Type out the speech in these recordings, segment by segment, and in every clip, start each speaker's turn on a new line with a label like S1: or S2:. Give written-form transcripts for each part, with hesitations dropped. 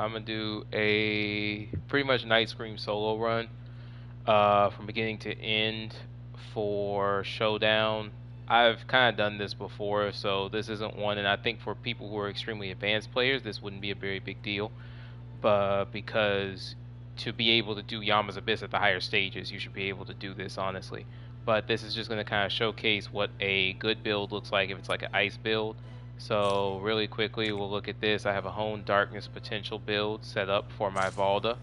S1: I'm gonna do a pretty much Nightscream solo run from beginning to end for Showdown. I've kind of done this before, so this isn't one, and I think for people who are extremely advanced players, this wouldn't be a very big deal. But because to be able to do Yama's Abyss at the higher stages, you should be able to do this, honestly. But this is just going to kind of showcase what a good build looks like if it's like an ice build. So really quickly, we'll look at this. I have a Hone Darkness Potential build set up for my Valda.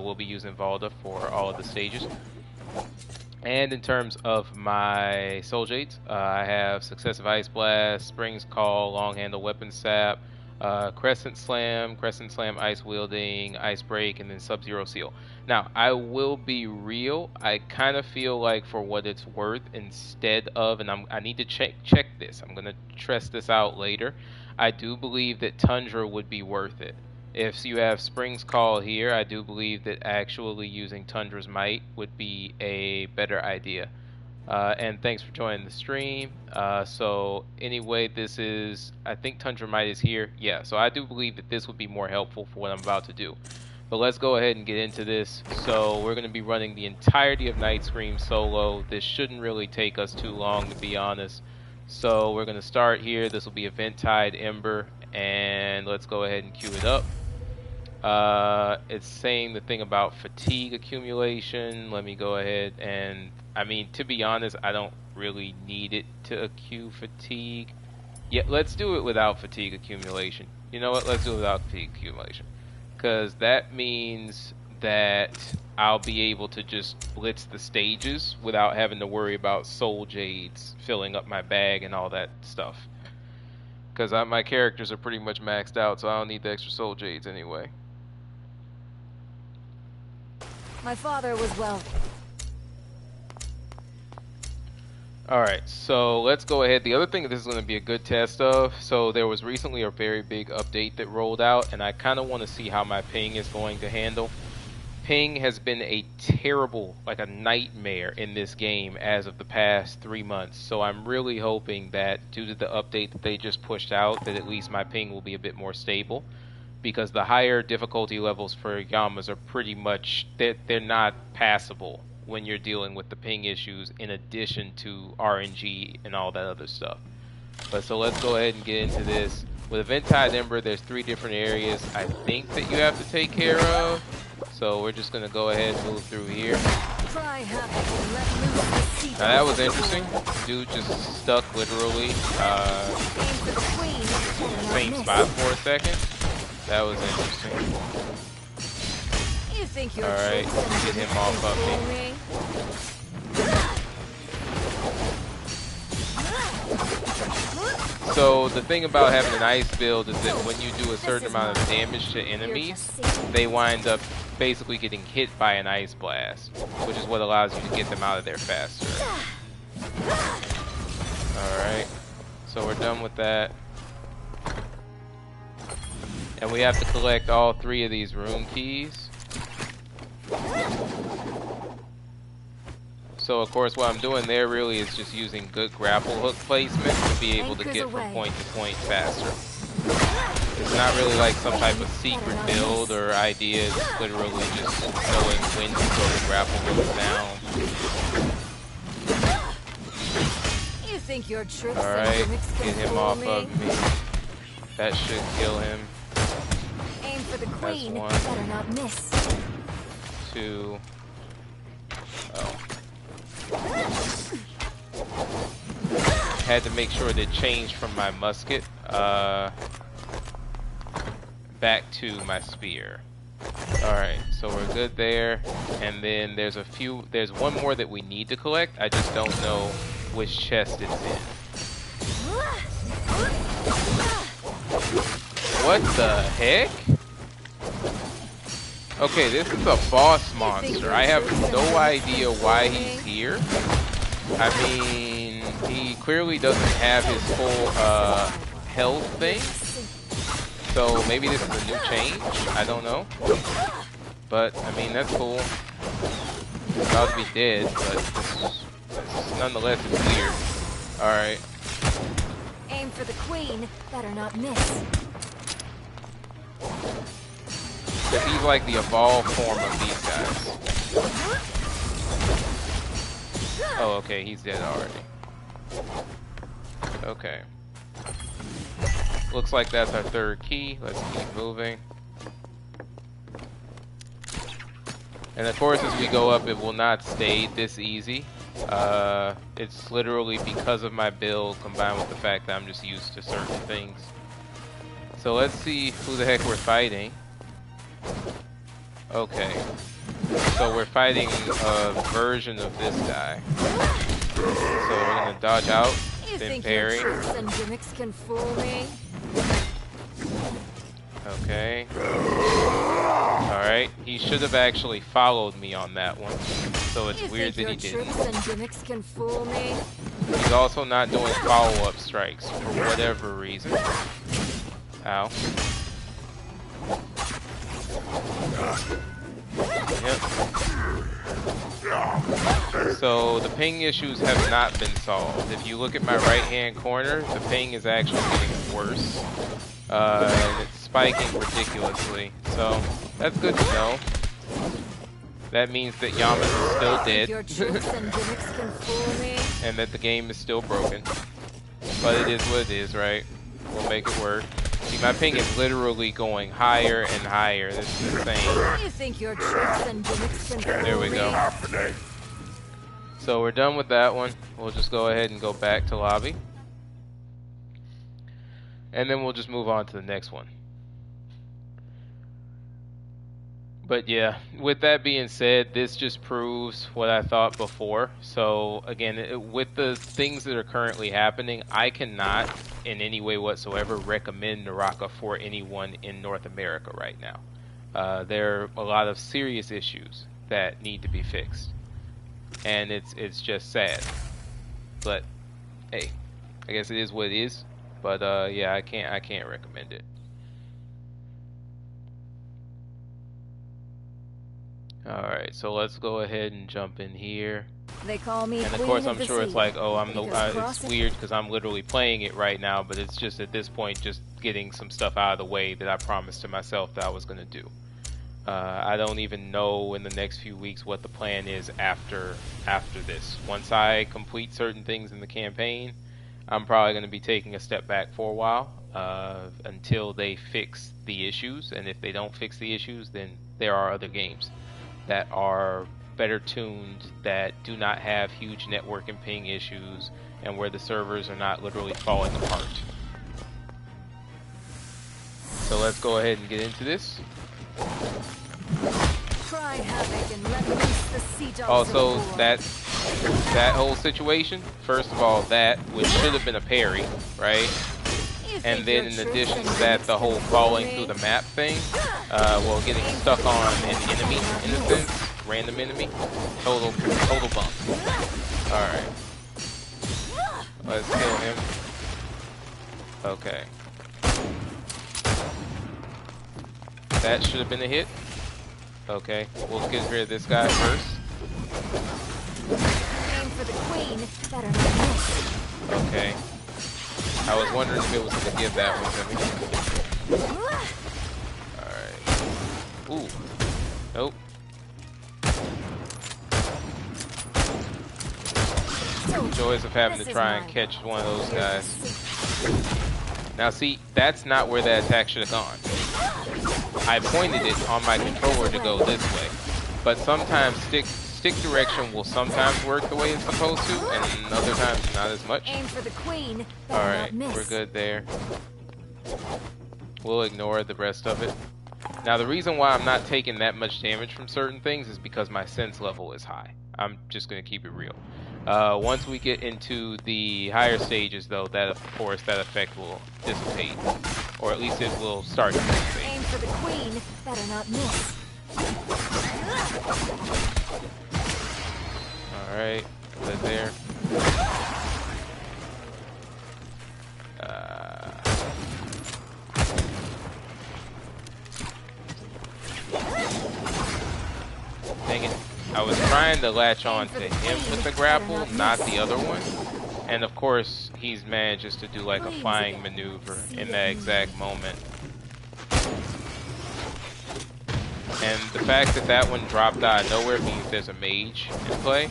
S1: We'll be using Valda for all of the stages. And in terms of my Soul Jades, I have Successive Ice Blast, Springs Call, Long Handle Weapon Sap, Crescent Slam, Ice Wielding, Ice Break, and then Sub-Zero Seal. Now, I will be real. I kind of feel like for what it's worth, instead of, and I need to check this. I'm gonna test this out later. I do believe that Tundra would be worth it. If you have Spring's Call here, I do believe that actually using Tundra's Might would be a better idea. And thanks for joining the stream. So anyway, this is, I think Tundra Might is here. Yeah, so I do believe that this would be more helpful for what I'm about to do. But let's go ahead and get into this. So we're going to be running the entirety of Nightscream solo. This shouldn't really take us too long, to be honest. So we're going to start here. This will be Eventide Ember, and let's go ahead and queue it up. It's saying the thing about fatigue accumulation. Let me go ahead and, I mean, to be honest, I don't really need it to accrue fatigue. Yeah, let's do it without fatigue accumulation. You know what? Let's do it without fatigue accumulation. Because that means that I'll be able to just blitz the stages without having to worry about Soul Jades filling up my bag and all that stuff. Because my characters are pretty much maxed out, so I don't need the extra Soul Jades anyway.
S2: My father was well.
S1: Alright, so let's go ahead. The other thing this is going to be a good test of, so there was recently a very big update that rolled out, and I kind of want to see how my ping is going to handle. Ping has been a terrible, like a nightmare in this game as of the past 3 months, so I'm really hoping that due to the update that they just pushed out, that at least my ping will be a bit more stable. Because the higher difficulty levels for Yamas are pretty much, they're not passable when you're dealing with the ping issues in addition to RNG and all that other stuff. But so let's go ahead and get into this. With Eventide Ember, there's 3 different areas I think that you have to take care of. So we're just going to go ahead and move through here. Now that was interesting. Dude just stuck literally same spot for a second. That was interesting. Alright, get him off of me. So the thing about having an ice build is that when you do a certain amount of damage to enemies, they wind up basically getting hit by an ice blast, which is what allows you to get them out of there faster. Alright, so we're done with that. And we have to collect all 3 of these room keys. So of course what I'm doing there really is just using good grapple hook placement to be able to get from point to point faster. It's not really like some type of secret build or idea, it's literally just knowing when to throw the grapple hooks down. Alright, get him off of me. That should kill him.
S2: For the queen,
S1: that's 1.
S2: better not miss.
S1: 2. Oh. Had to make sure that it changed from my musket back to my spear. Alright, so we're good there. And then there's one more that we need to collect. I just don't know which chest it's in. What the heck? Okay, this is a boss monster. I have no idea why he's here. I mean, he clearly doesn't have his full health thing. So maybe this is a new change. I don't know. But, I mean, that's cool. I'm about to be dead, but nonetheless it's weird. Alright.
S2: Aim for the queen, better not miss.
S1: Because he's like the evolved form of these guys. Oh, okay, he's dead already. Okay. Looks like that's our third key. Let's keep moving. And of course, as we go up, it will not stay this easy. It's literally because of my build combined with the fact that I'm just used to certain things. So let's see who the heck we're fighting. Okay. So we're fighting a version of this guy. So we're gonna dodge out, then parry.
S2: You think your tricks and gimmicks can fool me?
S1: Okay. Alright. He should have actually followed me on that one. So it's weird that he didn't.
S2: You think your tricks and gimmicks can fool me?
S1: He's also not doing follow-up strikes for whatever reason. Ow. Yep. So the ping issues have not been solved. If you look at my right-hand corner, the ping is actually getting worse. And it's spiking ridiculously. So that's good to know. That means that Yama's is still dead. And that the game is still broken. But it is what it is, right? We'll make it work. See, my ping is literally going higher and higher. This is insane.
S2: You think your tricks and gimmicks can fool me?
S1: There we go. So we're done with that one. We'll just go ahead and go back to lobby. And then we'll just move on to the next one. But yeah, with that being said, this just proves what I thought before. So again, with the things that are currently happening, I cannot in any way whatsoever recommend Naraka for anyone in North America right now. There are a lot of serious issues that need to be fixed. And it's just sad. But hey, I guess it is what it is. But yeah, I can't recommend it. Alright, so let's go ahead and jump in here.
S2: They call me
S1: and of
S2: Queen
S1: course,
S2: of
S1: I'm
S2: the
S1: sure it's
S2: sea,
S1: like, oh, it's weird because I'm literally playing it right now, but it's just at this point just getting some stuff out of the way that I promised to myself that I was going to do. I don't even know in the next few weeks what the plan is after this. Once I complete certain things in the campaign, I'm probably going to be taking a step back for a while until they fix the issues, and if they don't fix the issues, then there are other games that are better tuned, that do not have huge network and ping issues, and where the servers are not literally falling apart. So let's go ahead and get into this.
S2: Cry havoc and let loose the sea dogs.
S1: Also, that whole situation, first of all, which should have been a parry, right? And then in addition to that, the whole falling through the map thing, well, getting stuck on an enemy, in a sense, random enemy, total bump. Alright. Let's kill him. Okay. That should have been a hit. Okay, we'll get rid of this guy first.
S2: Aim for the queen, better not miss.
S1: Okay. I was wondering if it was going to give that one to me. Alright. Ooh. Nope. Joys of having to try and catch one of those guys. Now see, that's not where that attack should have gone. I pointed it on my controller to go this way. But sometimes stick direction will sometimes work the way it's supposed to, and other times not as much.
S2: Aim for the queen.
S1: Alright, we're good there. We'll ignore the rest of it. Now the reason why I'm not taking that much damage from certain things is because my sense level is high. I'm just going to keep it real. Once we get into the higher stages though, that of course that effect will dissipate. Or at least it will start to dissipate.
S2: Aim for the queen, better not miss.
S1: Alright, good there. Dang it. I was trying to latch on to him with the grapple, not the other one. And of course, he's manages to do like a flying maneuver in that exact moment. And the fact that that one dropped out of nowhere means there's a mage in play.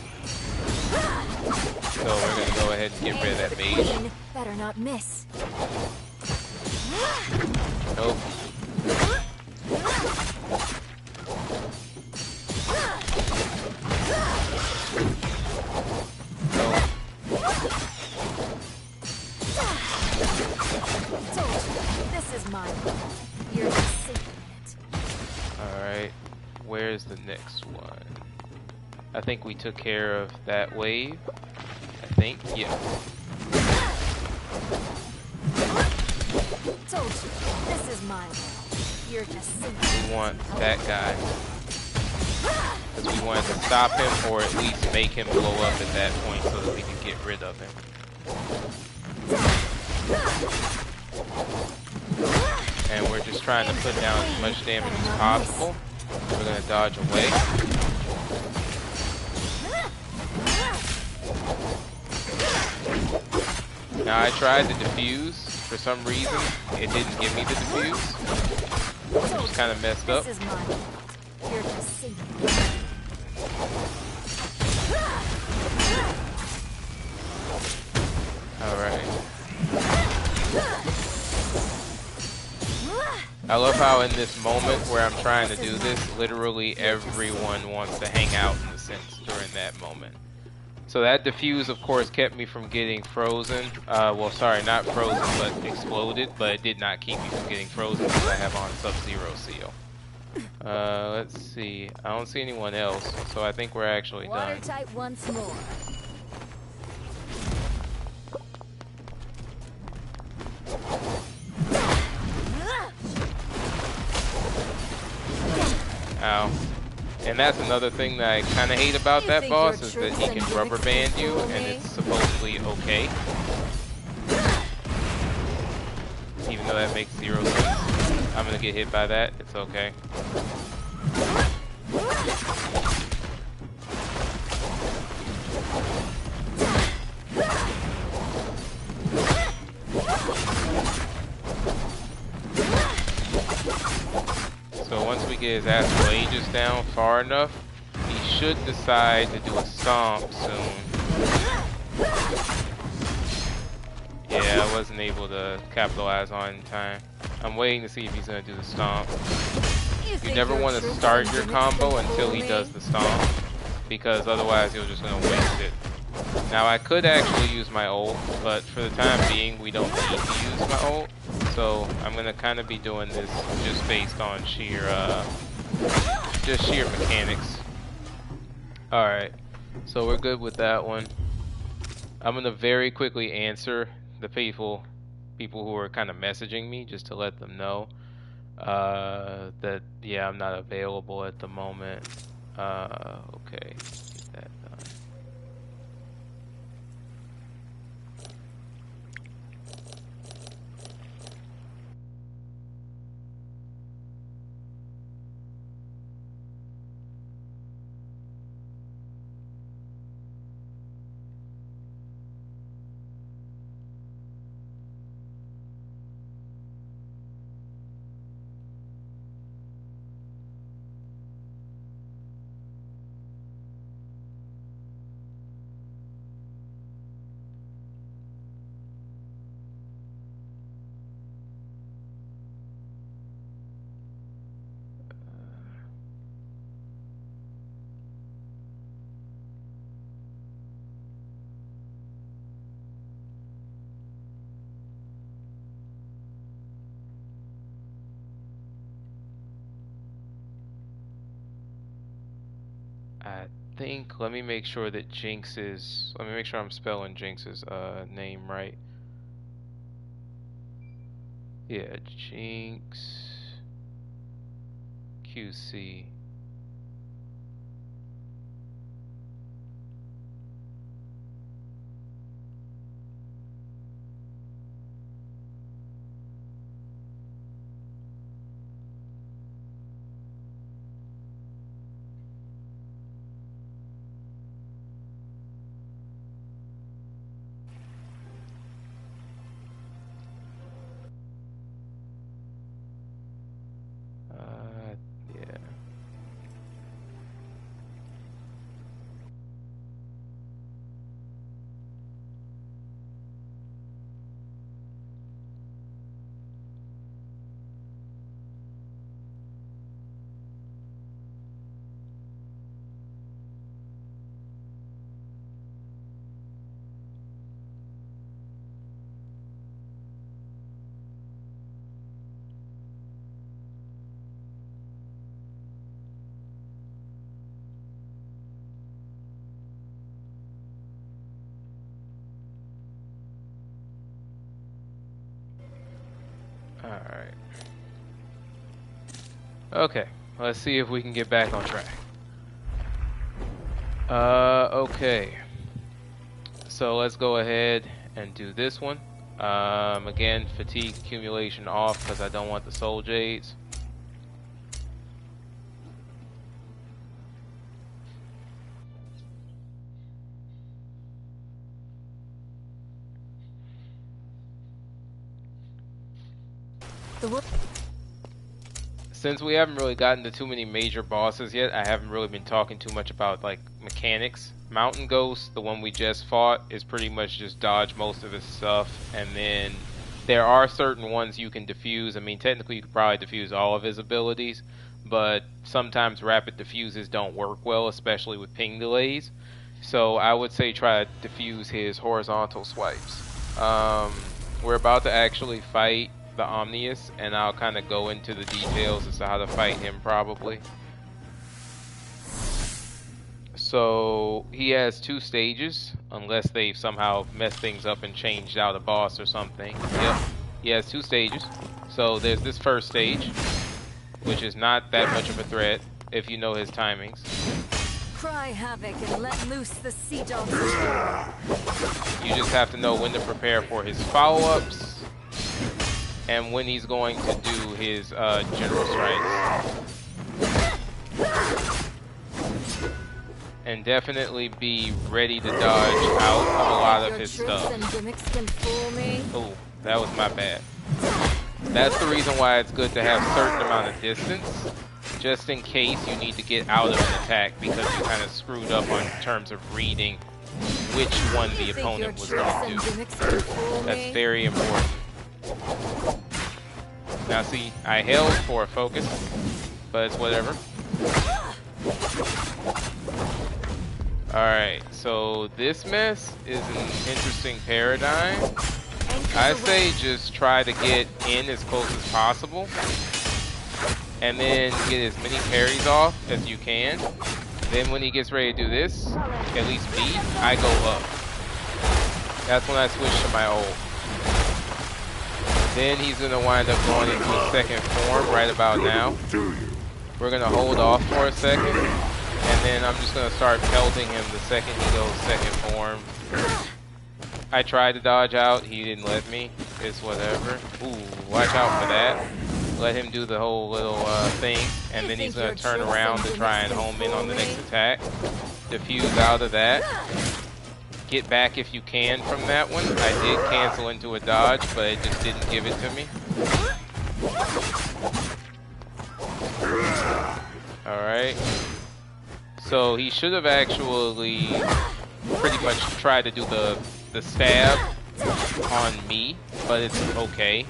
S1: So we're gonna go ahead and get rid of that mage.
S2: Queen better not miss.
S1: Nope.
S2: This is mine. You're just sinking it.
S1: Alright. Where's the next one? I think we took care of that wave. I think, yeah.
S2: Told you, this is mine. You're just sinking.
S1: We want that guy. Because we wanted to stop him or at least make him blow up at that point so that we can get rid of him. And we're just trying to put down as much damage as possible. We're going to dodge away. Now I tried to defuse. For some reason, it didn't give me the defuse. It was kind of messed up.
S2: This is mine. You're just sinking.
S1: Alright. I love how in this moment where I'm trying to do this, literally everyone wants to hang out in the sense during that moment. So that diffuse, of course, kept me from getting frozen. Well, sorry, not frozen, but exploded. But it did not keep me from getting frozen because I have on Sub-Zero seal. Let's see. I don't see anyone else, so I think we're actually done.
S2: Watertight once more.
S1: Ow. And that's another thing that I kind of hate about that boss, is that he can rubber band you, and it's supposedly okay. Even though that makes 0 sense. I'm gonna get hit by that, it's okay. So once we get his astral aegis down far enough, he should decide to do a stomp soon. Yeah, I wasn't able to capitalize on it in time. I'm waiting to see if he's going to do the stomp. You never want to start your combo until he does the stomp, because otherwise you're just going to waste it. Now I could actually use my ult, but for the time being we don't need to use my ult. So I'm gonna kind of be doing this just based on sheer mechanics. All right, so we're good with that one. I'm gonna very quickly answer the people who are kind of messaging me just to let them know that yeah, I'm not available at the moment. Okay, get that done. I think, let me make sure that let me make sure I'm spelling Jinx's name right. Yeah, Jinx QC. Yeah. Alright. Okay, let's see if we can get back on track. Okay. So let's go ahead and do this one. Again, fatigue accumulation off because I don't want the soul jades. Since we haven't really gotten to too many major bosses yet, I haven't really been talking too much about like mechanics. Mountain Ghost, the one we just fought, is pretty much just dodge most of his stuff, and then there are certain ones you can defuse. I mean, technically you could probably defuse all of his abilities, but sometimes rapid diffuses don't work well, especially with ping delays. So I would say try to defuse his horizontal swipes. We're about to actually fight the Omnius, and I'll kind of go into the details as to how to fight him probably. So he has 2 stages, unless they've somehow messed things up and changed out a boss or something. Yep, he has 2 stages. So there's this first stage, which is not that much of a threat if you know his timings.
S2: Cry havoc and let loose the sea dogs.
S1: You just have to know when to prepare for his follow-ups and when he's going to do his general strikes. And definitely be ready to dodge out of a lot of his stuff. Oh, that was my bad. That's the reason why it's good to have a certain amount of distance, just in case you need to get out of an attack because you kind of screwed up on terms of reading which one the opponent was going to do. That's very important. Now see, I held for a focus, but it's whatever. Alright, so this mess is an interesting paradigm. I say just try to get in as close as possible, and then get as many parries off as you can. Then when he gets ready to do this, at least me, I go up. That's when I switch to my ult. Then he's going to wind up going into a second form right about now. We're going to hold off for a second, and then I'm just going to start pelting him the second he goes second form. I tried to dodge out, he didn't let me. It's whatever. Ooh, watch out for that. Let him do the whole little thing, and then he's going to turn around to try and home in on the next attack. Diffuse out of that. Get back if you can from that one. I did cancel into a dodge, but it just didn't give it to me. Alright. So he should have actually pretty much tried to do the stab on me, but it's okay.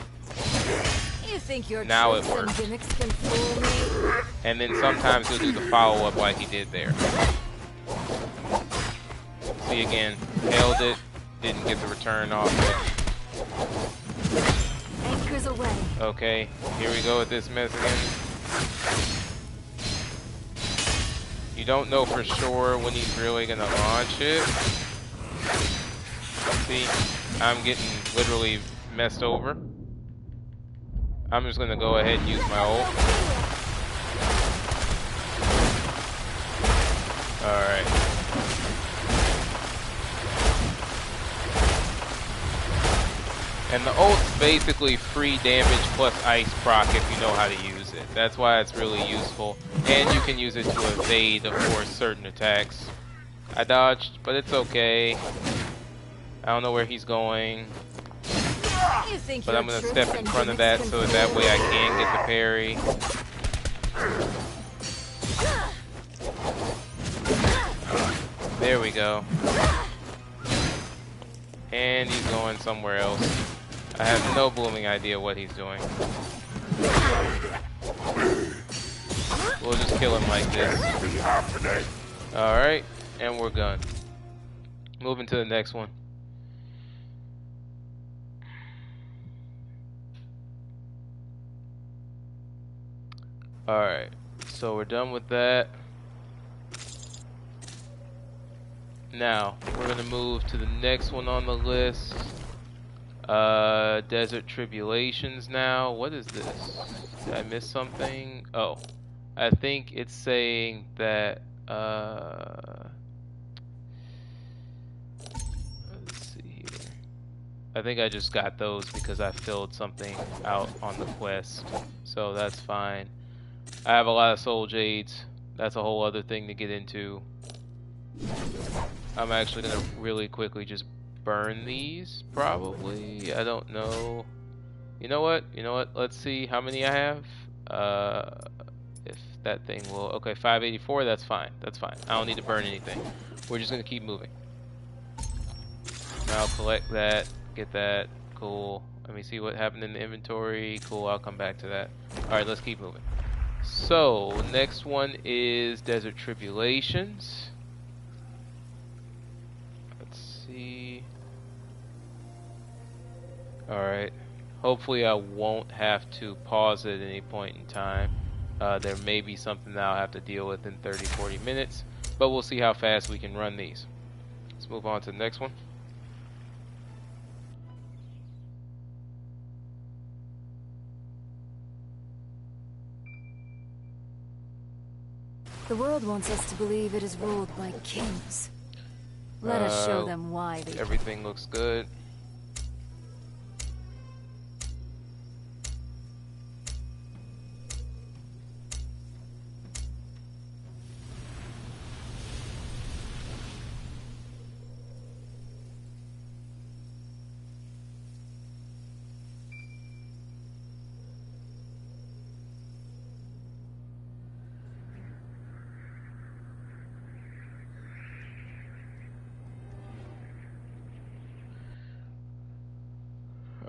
S1: Now it works. And then sometimes he'll do the follow-up like he did there. See again, held it, didn't get the return off it.
S2: Anchors away.
S1: Okay, here we go with this mess again. You don't know for sure when he's really gonna launch it. See, I'm getting literally messed over. I'm just gonna go ahead and use my ult. Alright. And the ult's basically free damage plus ice proc if you know how to use it. That's why it's really useful. And you can use it to evade, of course, certain attacks. I dodged, but it's okay. I don't know where he's going. But I'm going to step in front of that so that way I can get the parry. There we go. And he's going somewhere else. I have no blooming idea what he's doing. We'll just kill him like this. Alright, and we're done. Moving to the next one. Alright, so we're done with that. Now, we're going to move to the next one on the list. Desert Tribulations now. What is this? Did I miss something? Oh, I think it's saying that, let's see here. I think I just got those because I filled something out on the quest. So that's fine. I have a lot of soul jades. That's a whole other thing to get into. I'm actually gonna really quickly just burn these, probably. I don't know. You know what? You know what? Let's see how many I have. If that thing will. Okay, 584. That's fine. That's fine. I don't need to burn anything. We're just gonna keep moving. I'll collect that. Get that. Cool. Let me see what happened in the inventory. Cool. I'll come back to that. All right. Let's keep moving. So next one is Desert Tribulations. Let's see. All right. Hopefully I won't have to pause at any point in time. There may be something that I'll have to deal with in 30-40 minutes, but we'll see how fast we can run these. Let's move on to the next one.
S2: The world wants us to believe it is ruled by kings. Let us show them why they...
S1: Everything looks good.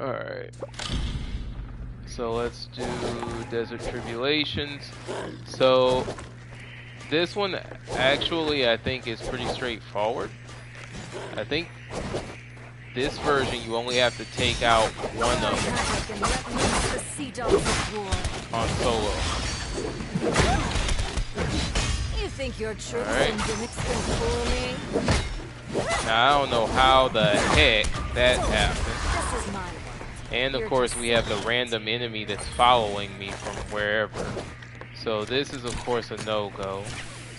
S1: Alright, so let's do Desert Tribulations. So this one actually I think is pretty straightforward. I think this version you only have to take out one of them on solo.
S2: You think your tricks and gimmicks can fool me?
S1: Now I don't know how the heck that happened. And of course we have the random enemy that's following me from wherever. So this is of course a no-go.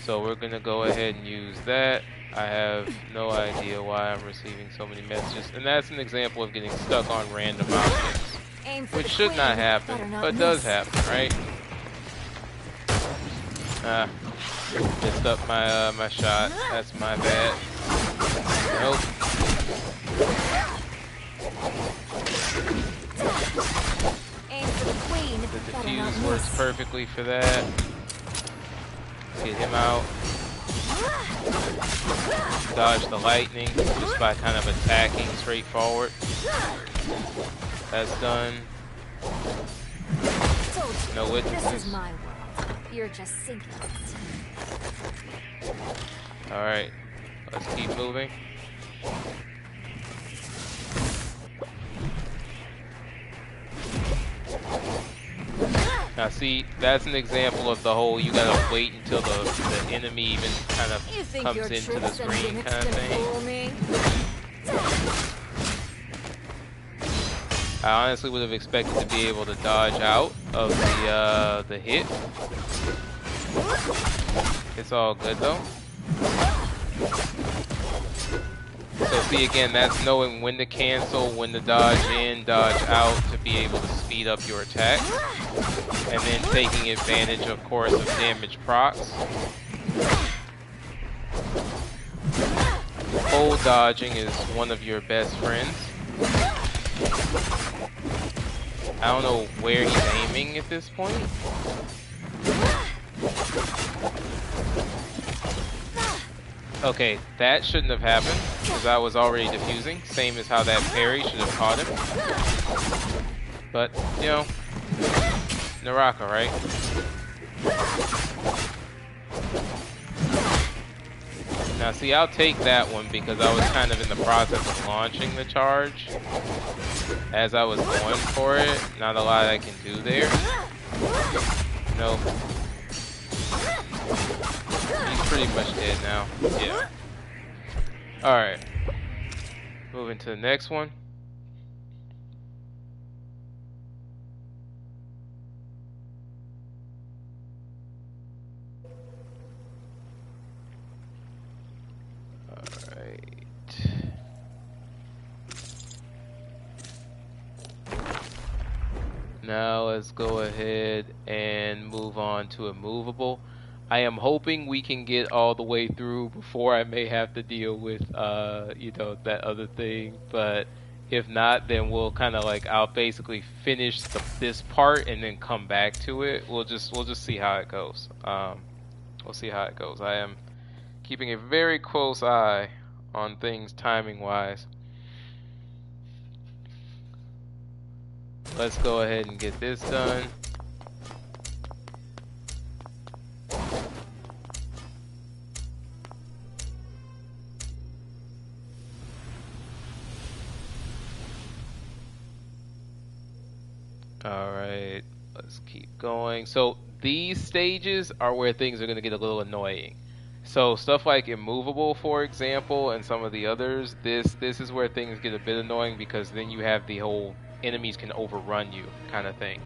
S1: So we're gonna go ahead and use that. I have no idea why I'm receiving so many messages. And that's an example of getting stuck on random objects. Which should not happen, but does happen, right? Messed up my my shot. That's my bad. Nope. The defuse works perfectly for that. Get him out. Dodge the lightning just by kind of attacking straightforward. That's done. No witnesses.
S2: This is my world. You're just sinking.
S1: Alright, let's keep moving. Now see, that's an example of the whole you gotta wait until the enemy even kind of comes into the screen kind of thing. I honestly would have expected to be able to dodge out of the hit. It's all good though. So see again, that's knowing when to cancel, when to dodge in, dodge out to be able to speed up your attack. And then taking advantage, of course, of damage procs. Hold dodging is one of your best friends. I don't know where he's aiming at this point. Okay, that shouldn't have happened, because I was already defusing. Same as how that parry should have caught him. But, you know, Naraka, right? Now see, I'll take that one because I was kind of in the process of launching the charge as I was going for it. Not a lot I can do there. Nope. He's pretty much dead now. Yeah. Alright. Moving to the next one. Now let's go ahead and move on to a movable. I am hoping we can get all the way through before I may have to deal with you know, that other thing, but if not, then we'll kind of like, I'll basically finish this part and then come back to it. We'll just see how it goes. We'll see how it goes. I am keeping a very close eye on things timing wise. Let's go ahead and get this done. Alright, let's keep going. So these stages are where things are going to get a little annoying. So stuff like immovable, for example, and some of the others, this is where things get a bit annoying, because then you have the whole enemies can overrun you kind of thing.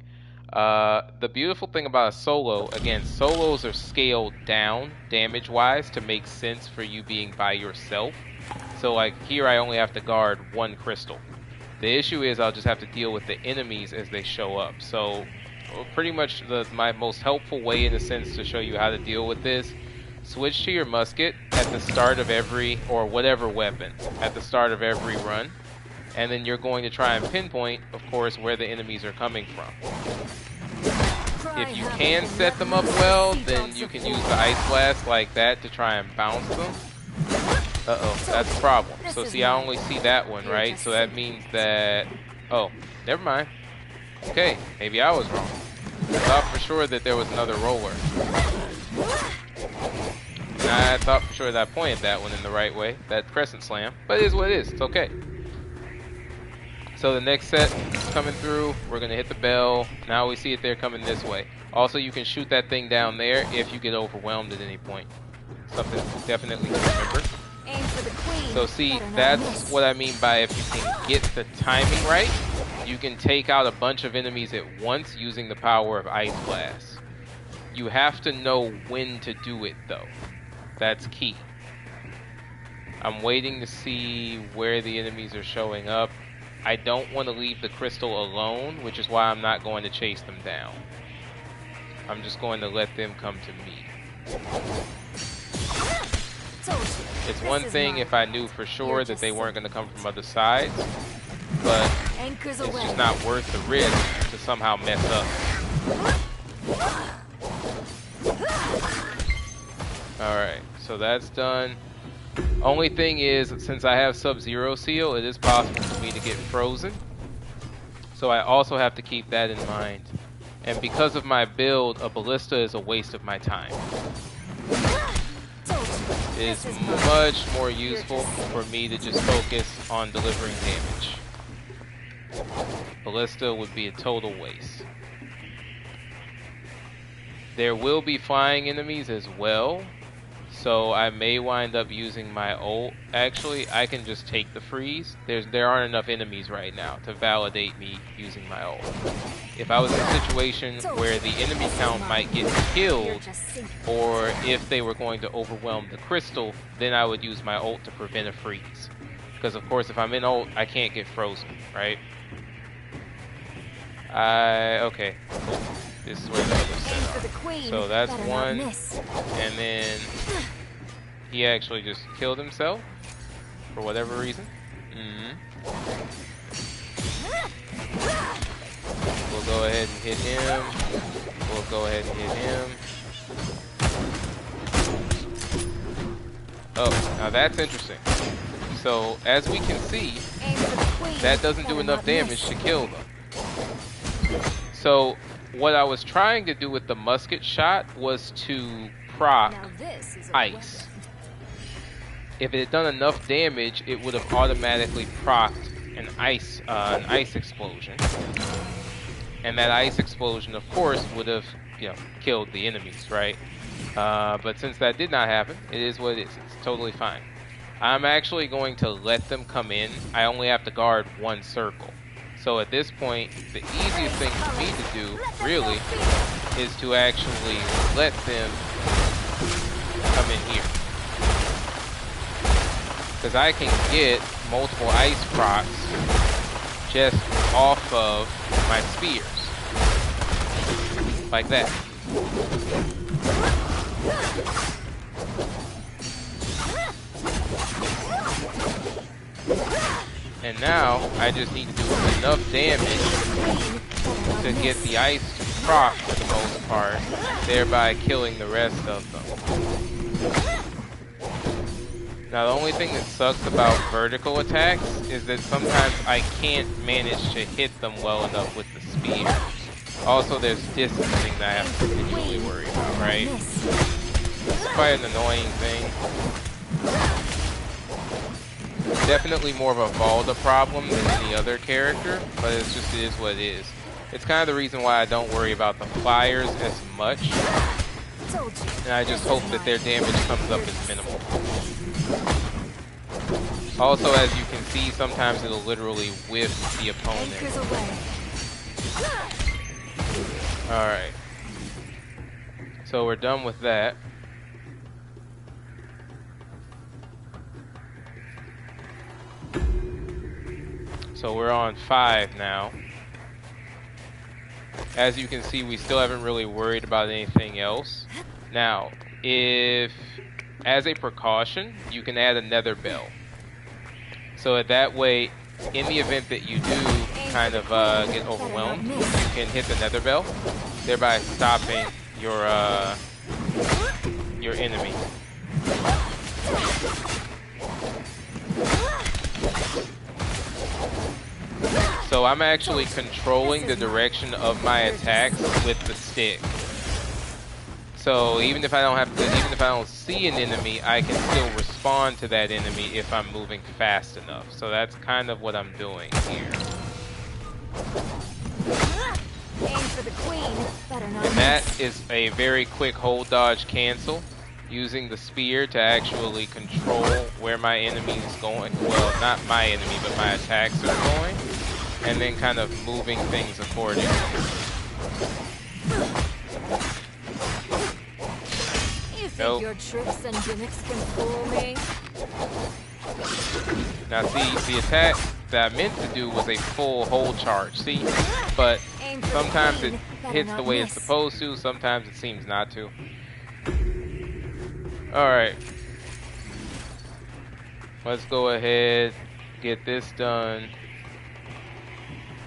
S1: The beautiful thing about a solo, again, solos are scaled down damage wise to make sense for you being by yourself. So like here I only have to guard one crystal. The issue is I'll just have to deal with the enemies as they show up. So pretty much my most helpful way in a sense to show you how to deal with this, switch to your musket at the start of every, or whatever weapon, at the start of every run. And then you're going to try and pinpoint, of course, where the enemies are coming from. If you can set them up well, then you can use the Ice Blast like that to try and bounce them. Uh-oh, that's a problem. So see, I only see that one, right? So that means that... Oh, never mind. Okay, maybe I was wrong. I thought for sure that there was another roller. And I thought for sure that I pointed that one in the right way. That crescent slam. But it is what it is. It's okay. So the next set is coming through. We're going to hit the bell. Now we see it there coming this way. Also, you can shoot that thing down there if you get overwhelmed at any point. Something to definitely remember.
S2: Aim for the queen.
S1: So see, that's what I mean by if you can get the timing right, you can take out a bunch of enemies at once using the power of Ice Blast. You have to know when to do it though. That's key. I'm waiting to see where the enemies are showing up. I don't want to leave the crystal alone, which is why I'm not going to chase them down. I'm just going to let them come to me. It's one thing if I knew for sure that they weren't going to come from other sides, but it's just not worth the risk to somehow mess up. Alright, so that's done. Only thing is, since I have Sub-Zero Seal, it is possible for me to get frozen. So I also have to keep that in mind. And because of my build, a ballista is a waste of my time. It is much more useful for me to just focus on delivering damage. Ballista would be a total waste. There will be flying enemies as well, so I may wind up using my ult. Actually, I can just take the freeze. There aren't enough enemies right now to validate me using my ult. If I was in a situation where the enemy count might get killed, or if they were going to overwhelm the crystal, then I would use my ult to prevent a freeze. Because of course, if I'm in ult, I can't get frozen, right? Okay, cool. This is where the other set are. So that's one, and then he actually just killed himself for whatever reason. We'll go ahead and hit him. We'll go ahead and hit him. Oh, now that's interesting. So as we can see, that doesn't do enough damage to kill them. So what I was trying to do with the musket shot was to proc ice. If it had done enough damage, it would have automatically procced an ice explosion. And that ice explosion, of course, would have, killed the enemies, right? But since that did not happen, it is what it is. It's totally fine. I'm actually going to let them come in. I only have to guard one circle. So at this point, the easiest thing for me to do, really, is to actually let them come in here. because I can get multiple ice procs just off of my spears. Like that. And now I just need to do enough damage to get the ice to proc for the most part, thereby killing the rest of them. Now the only thing that sucks about vertical attacks is that sometimes I can't manage to hit them well enough with the spear. Also there's distancing that I have to continually worry about, right? It's quite an annoying thing. Definitely more of a Valda problem than any other character, but it is what it is. It's kind of the reason why I don't worry about the flyers as much, and I just hope that their damage comes up as minimal. Also, as you can see, sometimes it'll literally whiff the opponent. Alright. So we're done with that. So we're on 5 now. As you can see, we still haven't really worried about anything else. Now, if, as a precaution, you can add a nether bell. So that way, in the event that you do kind of get overwhelmed, you can hit the nether bell, thereby stopping your enemy. So I'm actually controlling the direction of my attacks with the stick. So even if I don't see an enemy, I can still respond to that enemy if I'm moving fast enough. So that's kind of what I'm doing here. And that is a very quick hold dodge cancel, using the spear to actually control where my enemy is going. Well, not my enemy, but my attacks are going. And then kind of moving things accordingly.
S2: You think your tricks and gimmicks can fool me?
S1: Now see, the attack that I meant to do was a full hold charge, see? But sometimes it hits the way it's supposed to, sometimes it seems not to. Alright. Let's go ahead, get this done.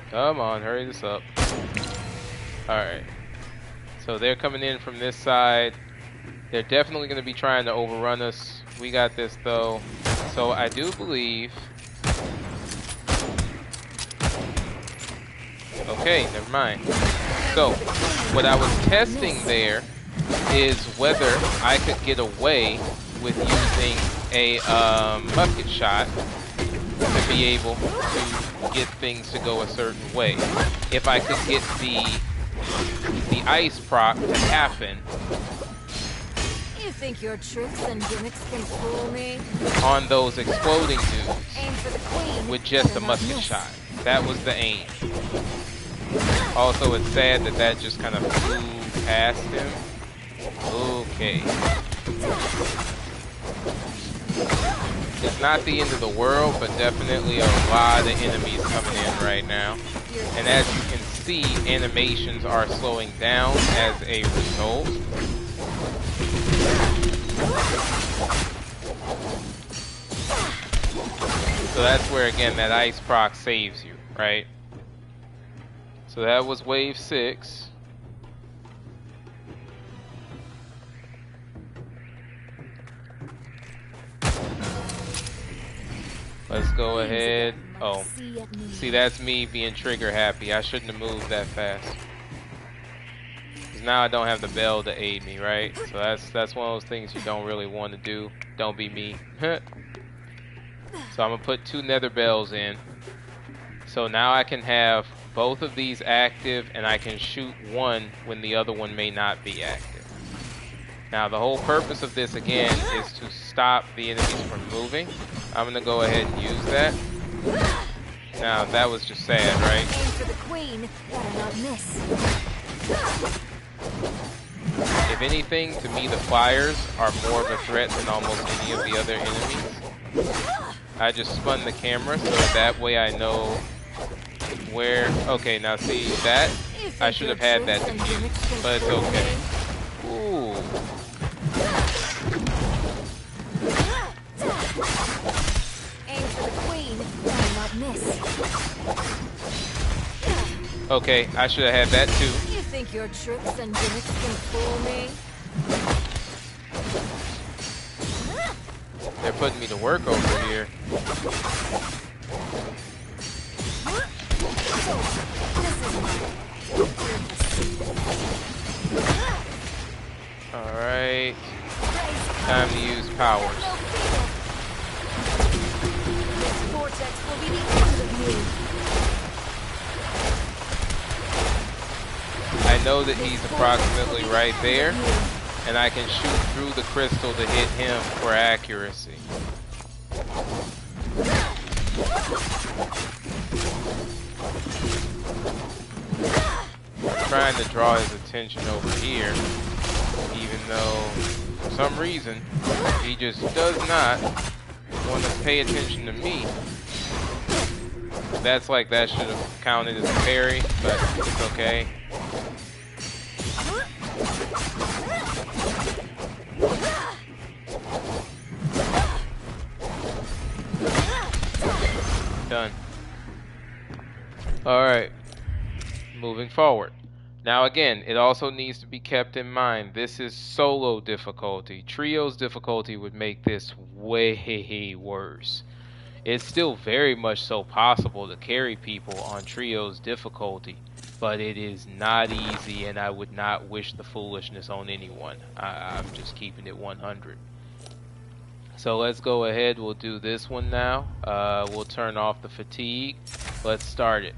S1: Come on, hurry this up. Alright. So they're coming in from this side. They're definitely going to be trying to overrun us. We got this though. So I do believe... Okay, never mind. So, what I was testing there is whether I could get away with using a musket shot to be able to get things to go a certain way. If I could get the ice proc to happen.
S2: You think your tricks and gimmicks can fool me?
S1: On those exploding dudes with just a musket shot. That was the aim. Also, it's sad that that just kind of flew past him. Okay. It's not the end of the world, but definitely a lot of enemies coming in right now. And as you can see, animations are slowing down as a result. So that's where, again, that ice proc saves you, right? So that was wave 6. Let's go ahead. Oh, see, that's me being trigger happy. I shouldn't have moved that fast. Because now I don't have the bell to aid me, right? So that's one of those things you don't really want to do. Don't be me. So I'm going to put 2 nether bells in. So now I can have both of these active, and I can shoot one when the other one may not be active. Now the whole purpose of this, again, is to stop the enemies from moving. I'm going to go ahead and use that. Now that was just sad, right?
S2: Aim for the queen, better not miss.
S1: If anything, to me the flyers are more of a threat than almost any of the other enemies. I just spun the camera so that way I know where. Okay, now see that? I should have had that defused, but it's okay. Ooh.
S2: Aim for the queen and not miss.
S1: Okay, I should have had that too.
S2: You think your tricks and gimmicks can fool me?
S1: They're putting me to work over here. Alright. Time to use powers.
S2: This vortex will be the end of you.
S1: I know that he's approximately right there, and I can shoot through the crystal to hit him for accuracy. I'm trying to draw his attention over here, even though for some reason he just does not want to pay attention to me. That's like that should have counted as a parry, but it's okay. Done. Alright. Moving forward. Now again, it also needs to be kept in mind, this is solo difficulty. Trio's difficulty would make this way worse. It's still very much so possible to carry people on Trio's difficulty, but it is not easy, and I would not wish the foolishness on anyone. I'm just keeping it 100. So let's go ahead, we'll do this one now. We'll turn off the fatigue. Let's start it.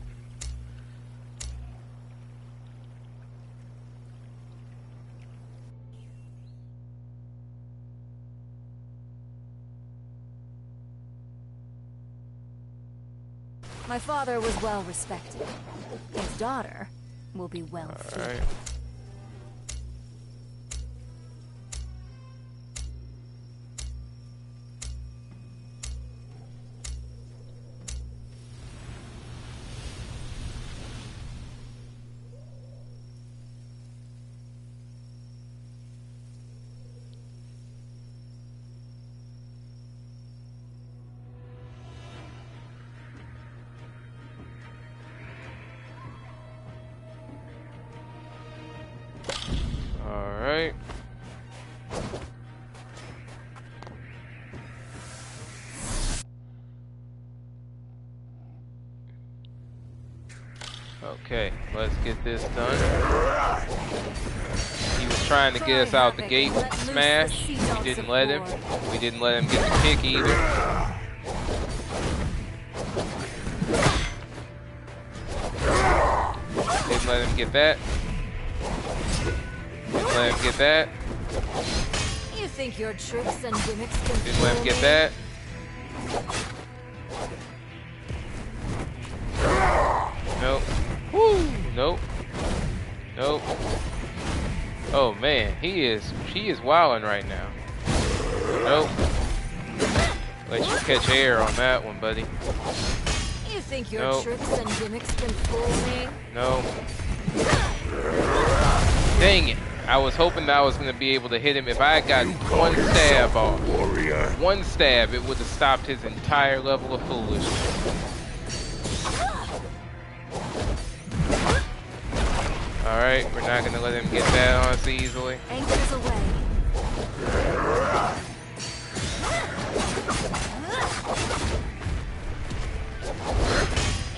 S2: My father was well respected. His daughter will be well fed.
S1: All right. Alright. Okay, let's get this done. He was trying to get us out the gate with the smash. We didn't let him. We didn't let him get the kick either. Didn't let him get that. Didn't let him get that.
S2: You think your tricks and gimmicks can
S1: Didn't let him get
S2: fool
S1: that. Nope. Woo! Nope. Nope. Oh man, he is wilding right now. Nope. Let you catch air on that one, buddy.
S2: You think your
S1: Nope.
S2: tricks and gimmicks can fool me?
S1: No. Dang it. I was hoping that I was going to be able to hit him. If I had gotten one stab off, one stab, it would have stopped his entire level of foolishness. Alright, we're not going to let him get that on us easily.
S2: Anchors away.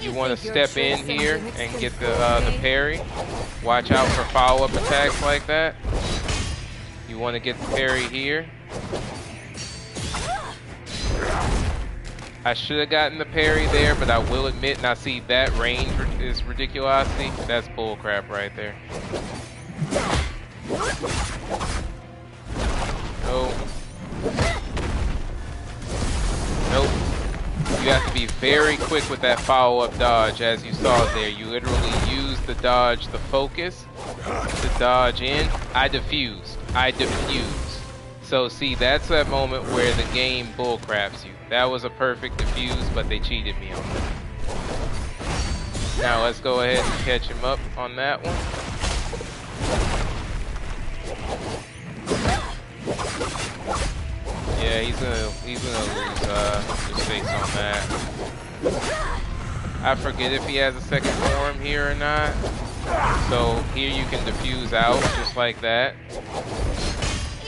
S1: You want to step in here and get the parry. Watch out for follow-up attacks like that. You want to get the parry here. I should have gotten the parry there, but I will admit, now see, that range is ridiculosity. That's bullcrap right there. No. Nope. You have to be very quick with that follow-up dodge, as you saw there. You literally use the dodge, the focus, to dodge in. I diffused. So see, that's that moment where the game bullcraps you. That was a perfect defuse, but they cheated me on that. Now let's go ahead and catch him up on that one. Yeah, he's gonna lose just based on that. I forget if he has a second form here or not. So here you can defuse out just like that.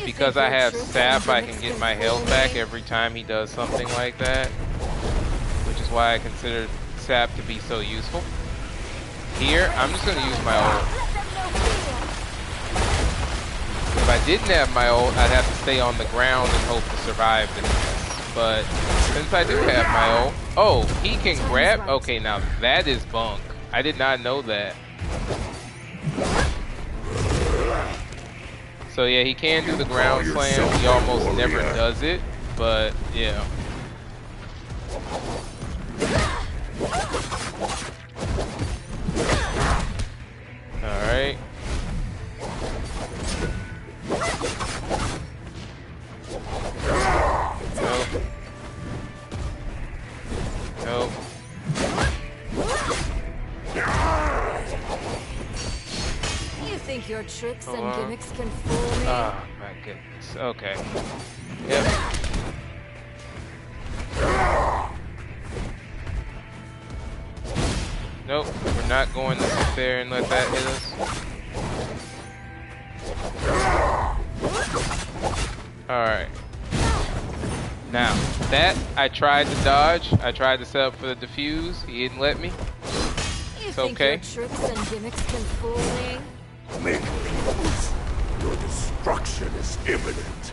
S1: Because I have sap, I can get my health back every time he does something like that. Which is why I consider sap to be so useful. Here, I'm just gonna use my ult. If I didn't have my ult, I'd have to stay on the ground and hope to survive this mess. But since I do have my ult, oh, he can grab? Okay, now that is bunk. I did not know that. So yeah, he can do the ground slam. He almost never does it, but yeah. Alright. Nope. Nope.
S2: You think your tricks and gimmicks can fool me?
S1: Oh my goodness. Okay. Yep. Nope. We're not going to sit there and let that hit us. Alright. Now, that I tried to dodge. I tried to set up for the defuse. He didn't let me. It's okay.
S2: Your tricks and gimmicks can fool me?
S3: Make moves. Your destruction is imminent.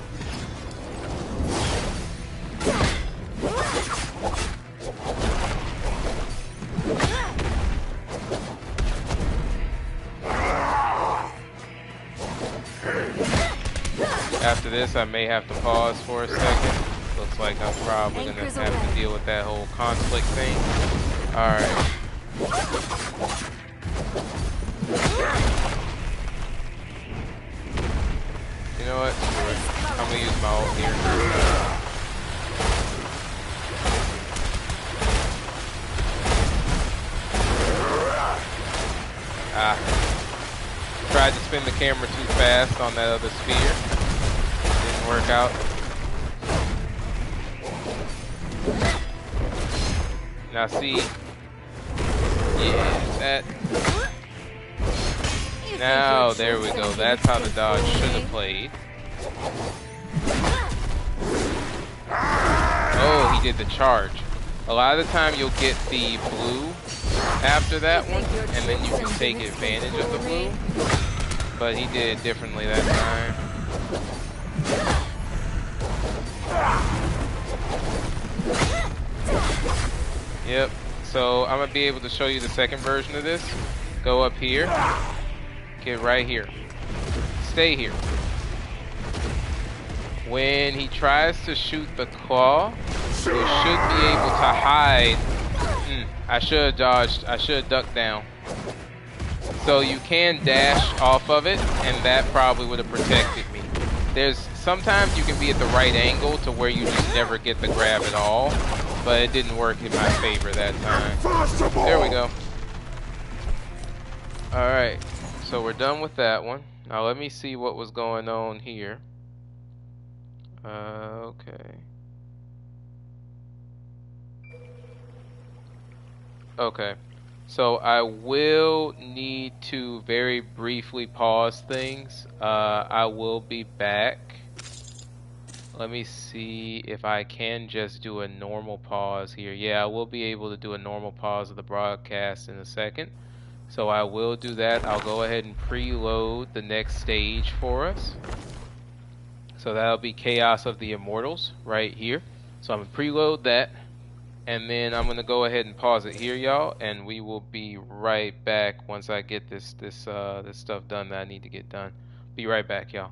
S1: After this, I may have to pause for a second. Looks like I'm probably going to have to deal with that whole conflict thing. Alright. You know what? Screw it. I'm going to use my ult here. Tried to spin the camera too fast on that other spear. Didn't work out. Now see, yeah, that. Now there we go. That's how the dodge should have played. Oh, he did the charge. A lot of the time you'll get the blue after that one, and then you can take advantage of the blue. But he did it differently that time. Yep, so I'm going to be able to show you the second version of this. Go up here. Get right here. Stay here. When he tries to shoot the claw, you should be able to hide. I should have dodged. I should have ducked down. So you can dash off of it, and that probably would have protected me. Sometimes you can be at the right angle to where you just never get the grab at all, but it didn't work in my favor that time. There we go. Alright, so we're done with that one. Now let me see what was going on here. Okay. Okay. So I will need to very briefly pause things. I will be back. Let me see if I can just do a normal pause here. Yeah, I will be able to do a normal pause of the broadcast in a second. So I will do that. I'll go ahead and preload the next stage for us. So that'll be Chaos of the Immortals right here. So I'm going to preload that. And then I'm going to go ahead and pause it here, y'all. And we will be right back once I get this stuff done that I need to get done. Be right back, y'all.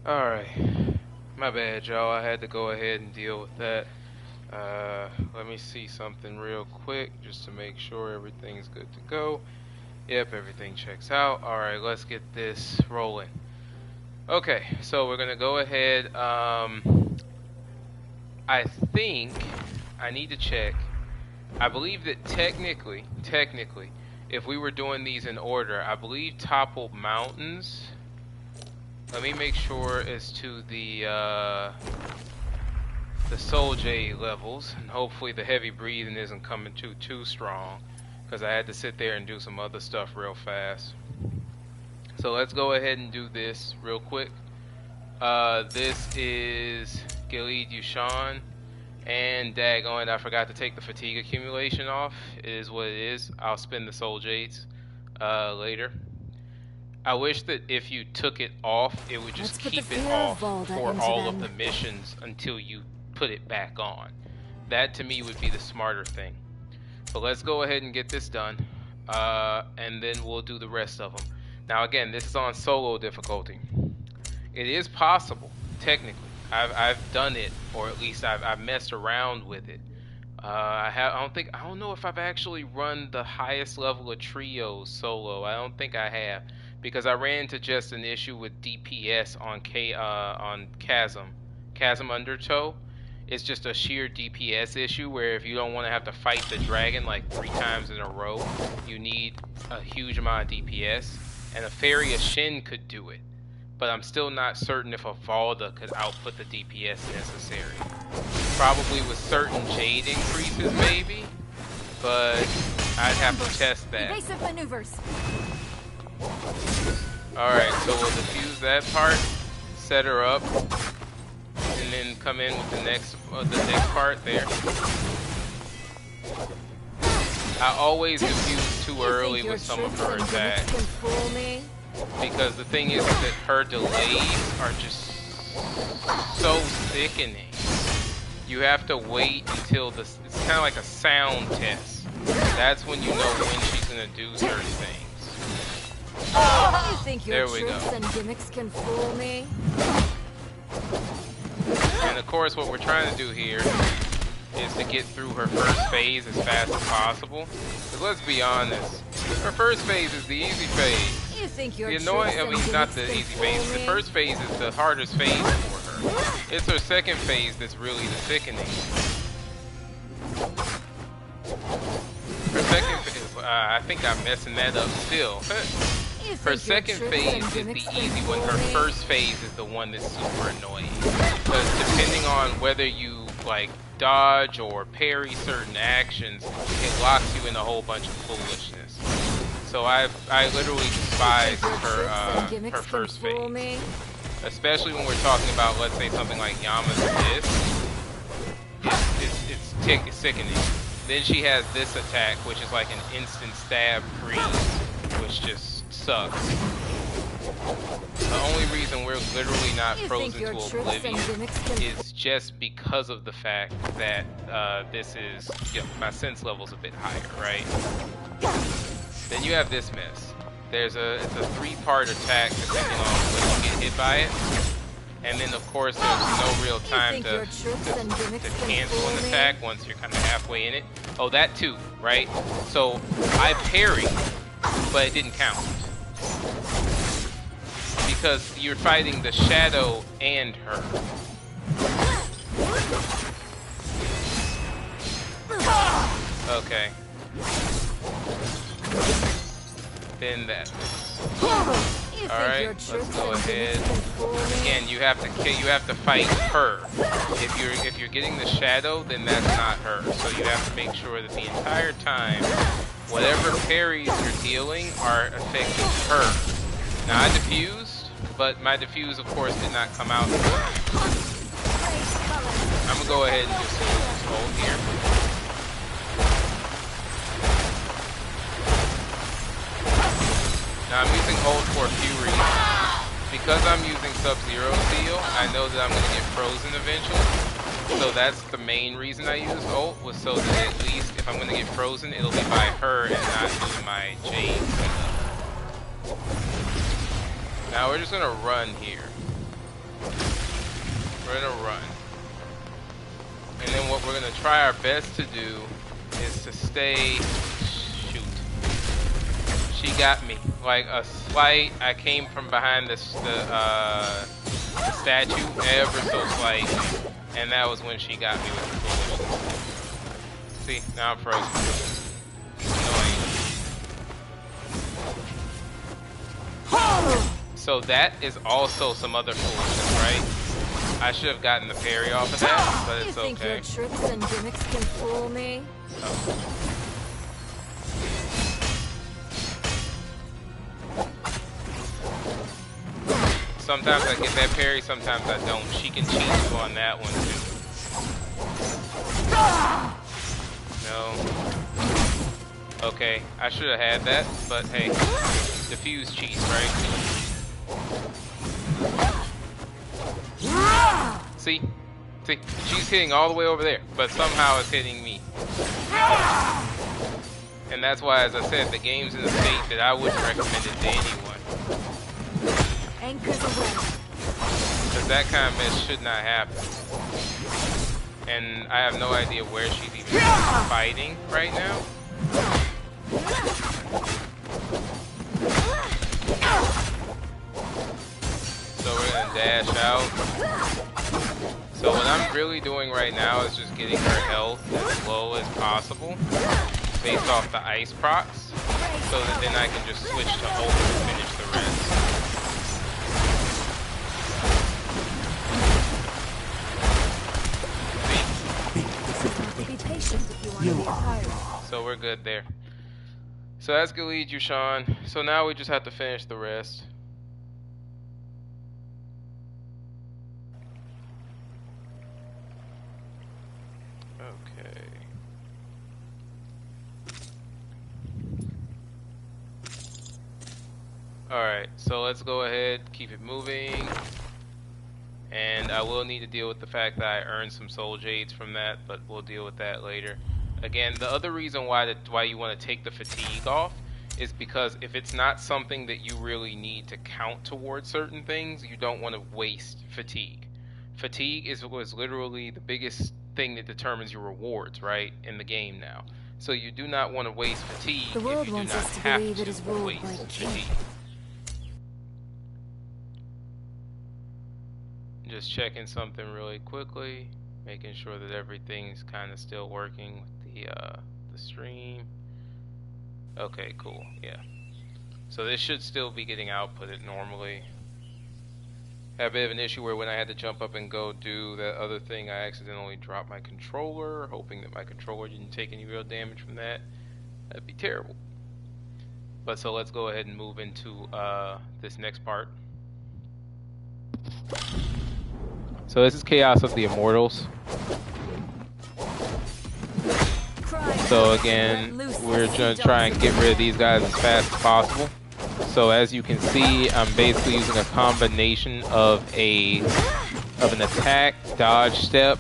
S1: Alright. My bad, y'all. I had to go ahead and deal with that. Let me see something real quick just to make sure everything's good to go. Yep, everything checks out. Alright, let's get this rolling. Okay, so we're gonna go ahead. I think I need to check. I believe that technically, if we were doing these in order, I believe toppled mountains. Let me make sure as to the Soul J levels, and hopefully the heavy breathing isn't coming too strong, because I had to sit there and do some other stuff real fast. So let's go ahead and do this real quick. This is Gilead Yushan, and daggone, I forgot to take the fatigue accumulation off. It is what it is. I'll spend the Soul Jades later. I wish that if you took it off, it would just keep it off for all of the missions until you put it back on. That to me would be the smarter thing. But let's go ahead and get this done, and then we'll do the rest of them. Now again, this is on solo difficulty. It is possible, technically. I've done it, or at least I've messed around with it. I don't know if I've actually run the highest level of trios solo. I don't think I have, because I ran into just an issue with DPS on Chasm Undertow. It's just a sheer DPS issue where if you don't want to have to fight the dragon like 3 times in a row, you need a huge amount of DPS, and a Fairy of Shin could do it. But I'm still not certain if a Valda could output the DPS necessary. Probably with certain Jade increases, maybe, but I'd have to test that.
S2: Evasive maneuvers.
S1: Alright, so we'll defuse that part, set her up, and then come in with the next part there. I always defuse too early with some of her attacks, because the thing is that her delays are just so sickening. You have to wait until it's kind of like a sound test. That's when you know when she's gonna do certain things.
S2: You think your
S1: There we
S2: tricks
S1: go.
S2: and gimmicks can fool me?
S1: And of course, what we're trying to do here is to get through her first phase as fast as possible. Because let's be honest, her first phase is the easy phase.
S2: You think your
S1: The annoying,
S2: tricks
S1: I mean,
S2: and
S1: not
S2: gimmicks
S1: the
S2: can
S1: easy
S2: fool
S1: phase. The
S2: me?
S1: first phase is the hardest phase for her. It's her second phase that's really the sickening. Her second phase, I think I'm messing that up still.
S2: You
S1: Her
S2: think your
S1: second
S2: tricks
S1: phase
S2: and
S1: is the
S2: gimmicks can
S1: easy one.
S2: fool
S1: Her
S2: me?
S1: first phase is the one that's super annoying. Because depending on whether you like dodge or parry certain actions, it locks you in a whole bunch of foolishness. So I literally despise her first phase. Especially when we're talking about, let's say, something like Yama's Abyss. It's sickening. Then she has this attack, which is like an instant stab freeze, which just sucks. The only reason we're literally not frozen to oblivion is just because of the fact that this is, my sense level's a bit higher, right? Then you have this mess. It's a 3-part attack depending on when you get hit by it. And then of course there's no real time to cancel an attack once you're kind of halfway in it. Oh, that too, right? So I parried, but it didn't count. Because you're fighting the shadow and her. Okay. Then that. Alright, let's go ahead. Again, you have to fight her. If you're getting the shadow, then that's not her. So you have to make sure that the entire time, whatever parries you're dealing are affecting her. Now I diffused, but my diffuse of course did not come out in time. I'm gonna go ahead and just hold here. Now I'm using ult for a few reasons. Because I'm using Sub-Zero Seal, I know that I'm going to get frozen eventually. So that's the main reason I use ult, was so that at least if I'm going to get frozen, it'll be by her and not due to my Jade. Now we're just going to run here. We're gonna run. And then what we're gonna try our best to do is to stay. Shoot. She got me. Like a slight. I came from behind the statue ever so slightly. And that was when she got me with the foolishness. See, now I'm frozen. Annoying. So that is also some other foolishness, right? I should have gotten the parry off of that, but it's okay.
S2: You think your tricks and gimmicks can fool me?
S1: Oh. Sometimes I get that parry, sometimes I don't. She can cheat you on that one too. No. Okay, I should have had that, but hey, diffuse cheats, right? See? See? She's hitting all the way over there, but somehow it's hitting me. And that's why, as I said, the game's in a state that I wouldn't recommend it to anyone.
S2: Anchors away.
S1: Because that kind of mess should not happen. And I have no idea where she's even fighting right now. So we're gonna dash out. So what I'm really doing right now is just getting her health as low as possible based off the ice procs, so that then I can just switch to ult and finish the rest.
S2: Be patient if you want to be a pirate.
S1: So we're good there. So that's gonna lead you, Sean. So now we just have to finish the rest. Okay. Alright, so let's go ahead, keep it moving. And I will need to deal with the fact that I earned some soul jades from that, but we'll deal with that later. Again, the other reason why you want to take the fatigue off is because if it's not something that you really need to count towards certain things, you don't want to waste fatigue. Fatigue was literally the biggest thing that determines your rewards, right, in the game now. So you do not want to waste fatigue if you do not have to waste fatigue. Just checking something really quickly, making sure that everything's kind of still working with the stream. Okay, cool. Yeah. So this should still be getting outputted normally. Had a bit of an issue where when I had to jump up and go do that other thing, I accidentally dropped my controller, hoping that my controller didn't take any real damage from that. That'd be terrible. But so let's go ahead and move into this next part. So this is Chaos of the Immortals. So again, we're going to try and get rid of these guys as fast as possible. So as you can see, I'm basically using a combination of an attack, dodge step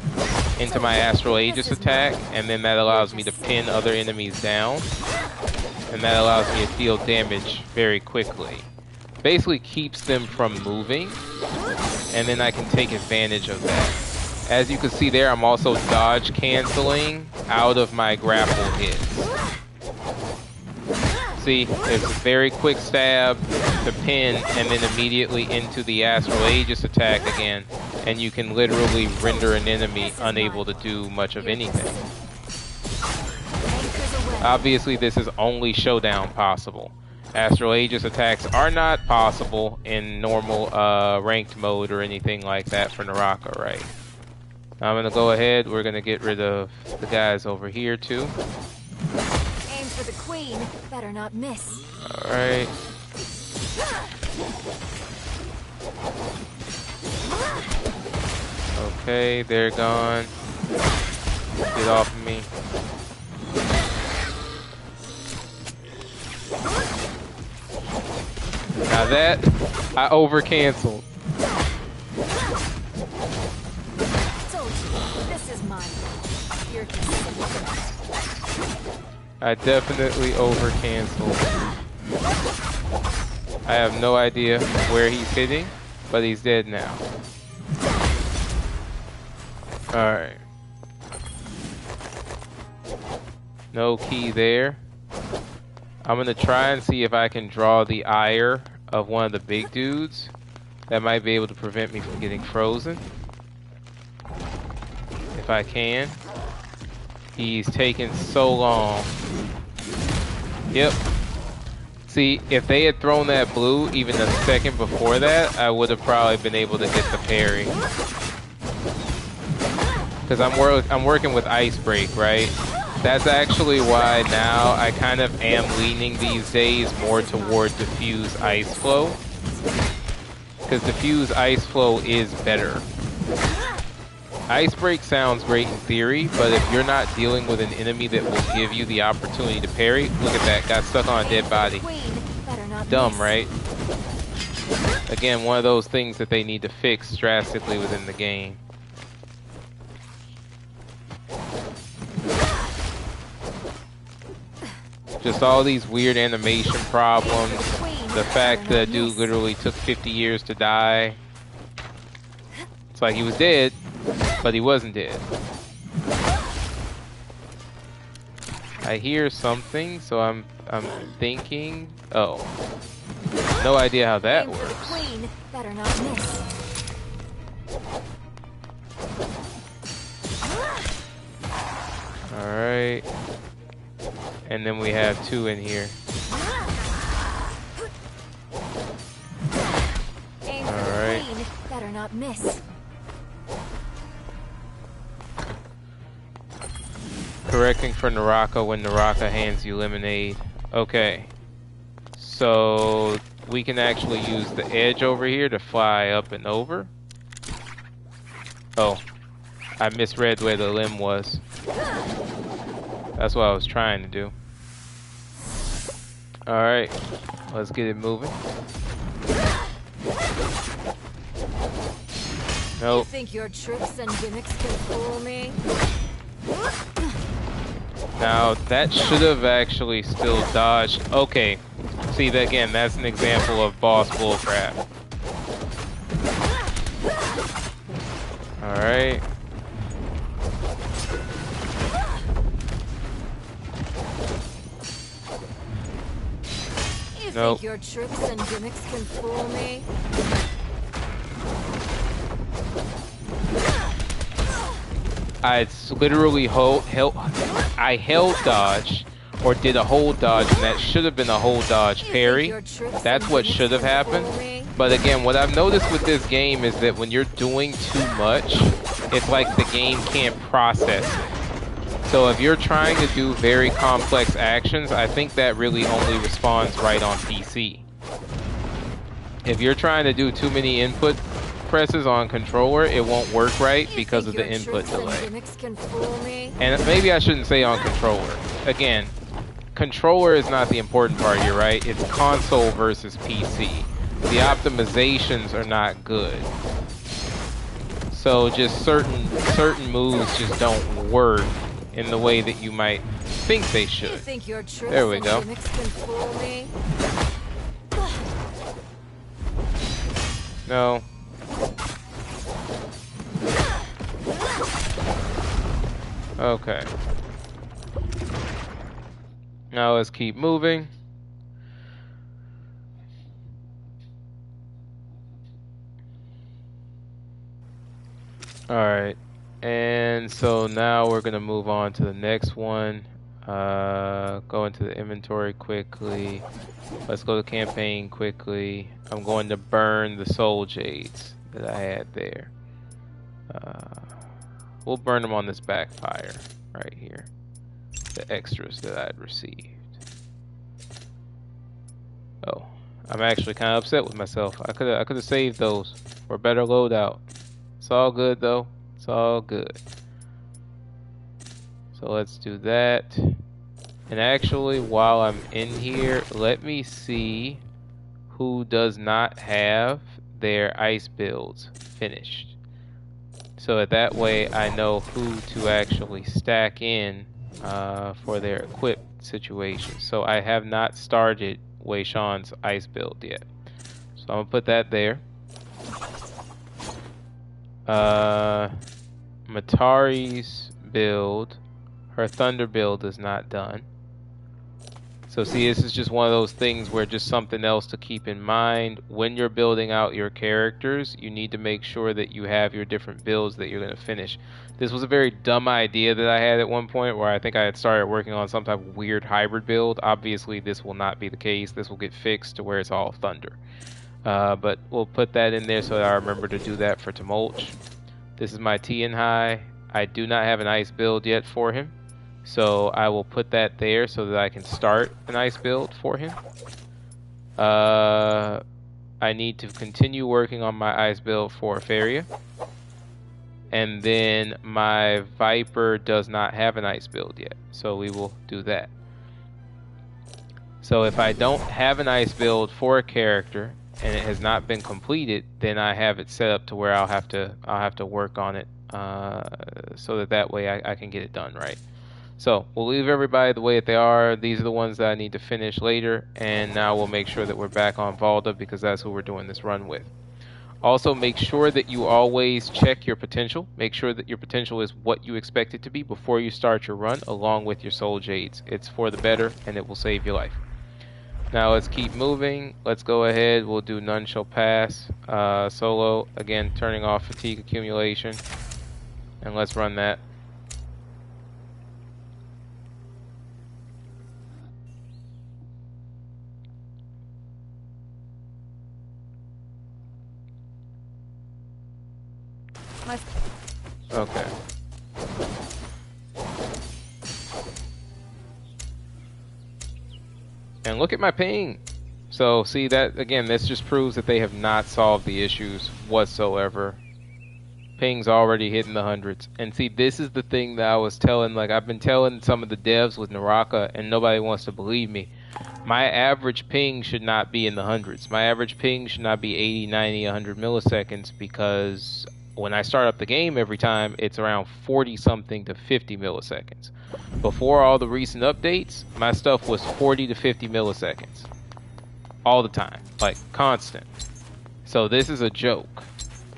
S1: into my Astral Aegis attack, and then that allows me to pin other enemies down, and that allows me to deal damage very quickly. Basically keeps them from moving, and then I can take advantage of that. As you can see there, I'm also dodge canceling out of my grapple hits. See, it's a very quick stab to pin, and then immediately into the Astral Aegis attack again, and you can literally render an enemy unable to do much of anything. Obviously, this is only showdown possible. Astral Aegis attacks are not possible in normal ranked mode or anything like that for Naraka, right? I'm going to go ahead, we're going to get rid of the guys over here too.
S2: Aim for the queen, better not miss.
S1: Alright. Okay, they're gone. Get off of me. Now that, I over-canceled. I definitely over-canceled. I have no idea where he's hitting, but he's dead now. Alright. No key there. I'm gonna try and see if I can draw the ire of one of the big dudes. That might be able to prevent me from getting frozen. If I can. He's taking so long. Yep. See, if they had thrown that blue even a second before that, I would have probably been able to get the parry. Because I'm working with Ice Break, right? That's actually why now I kind of am leaning these days more toward Diffuse Ice Flow. Because Diffuse Ice Flow is better. Ice Break sounds great in theory, but if you're not dealing with an enemy that will give you the opportunity to parry, look at that, got stuck on a dead body. Dumb, right? Again, one of those things that they need to fix drastically within the game. Just all these weird animation problems. The fact that dude literally took 50 years to die. It's like he was dead, but he wasn't dead. I hear something, so I'm thinking. Oh, no idea how that works.
S2: Better not miss.
S1: All right, and then we have two in here. All right.
S2: Better not miss.
S1: Correcting for Naraka when Naraka hands you lemonade. Okay. So we can actually use the edge over here to fly up and over. Oh, I misread where the limb was. That's what I was trying to do. Alright, let's get it moving. Nope.
S2: You think your tricks and gimmicks can fool me?
S1: Now, that should have actually still dodged. Okay. See, that again, that's an example of boss bullcrap. Alright.
S2: You
S1: Nope.
S2: think your tricks and gimmicks can fool me?
S1: I literally I held dodge, or did a hold dodge, and that should have been a hold dodge parry. That's what should have happened. But again, what I've noticed with this game is that when you're doing too much, it's like the game can't process it. So if you're trying to do very complex actions, I think that really only responds right on PC. If you're trying to do too many input presses on controller, it won't work right because of the input delay. And maybe I shouldn't say on controller. Again, controller is not the important part here, right? It's console versus PC. The optimizations are not good. So just certain moves just don't work in the way that you might think they should. There we go. No. Okay. Now let's keep moving. Alright. And so now we're going to move on to the next one. Go into the inventory quickly. Let's go to campaign quickly. I'm going to burn the soul jades that I had there. We'll burn them on this backfire right here. The extras that I'd received. Oh, I'm actually kind of upset with myself. I could have saved those for a better loadout. It's all good though. It's all good. So let's do that. And actually, while I'm in here, let me see who does not have their ice builds finished. So that way I know who to actually stack in for their equipped situation. So I have not started Wei Shan's ice build yet. So I'm gonna put that there. Matari's build, her thunder build is not done. So see, this is just one of those things where just something else to keep in mind. When you're building out your characters, you need to make sure that you have your different builds that you're going to finish. This was a very dumb idea that I had at one point where I think I had started working on some type of weird hybrid build. Obviously, this will not be the case. This will get fixed to where it's all thunder. But we'll put that in there so that I remember to do that for Tumulch. This is my Tian High. I do not have an ice build yet for him. So I will put that there so that I can start an ice build for him. I need to continue working on my ice build for Feria. And then my Viper does not have an ice build yet. So we will do that. So if I don't have an ice build for a character and it has not been completed, then I have it set up to where I'll have to work on it so that way I can get it done right. So we'll leave everybody the way that they are. These are the ones that I need to finish later, and now we'll make sure that we're back on Valda because that's who we're doing this run with. Also, make sure that you always check your potential. Make sure that your potential is what you expect it to be before you start your run, along with your soul jades. It's for the better, and it will save your life. Now let's keep moving. Let's go ahead. We'll do None Shall Pass. Solo, again, turning off fatigue accumulation. And let's run that. Okay. And look at my ping. So see that again, this just proves that they have not solved the issues whatsoever. Ping's already hitting the hundreds. And see, this is the thing that I was telling, like I've been telling some of the devs with Naraka and nobody wants to believe me. My average ping should not be in the hundreds. My average ping should not be 80, 90, 100 milliseconds because when I start up the game every time, it's around 40 something to 50 milliseconds. Before all the recent updates, my stuff was 40 to 50 milliseconds. All the time. Like, constant. So this is a joke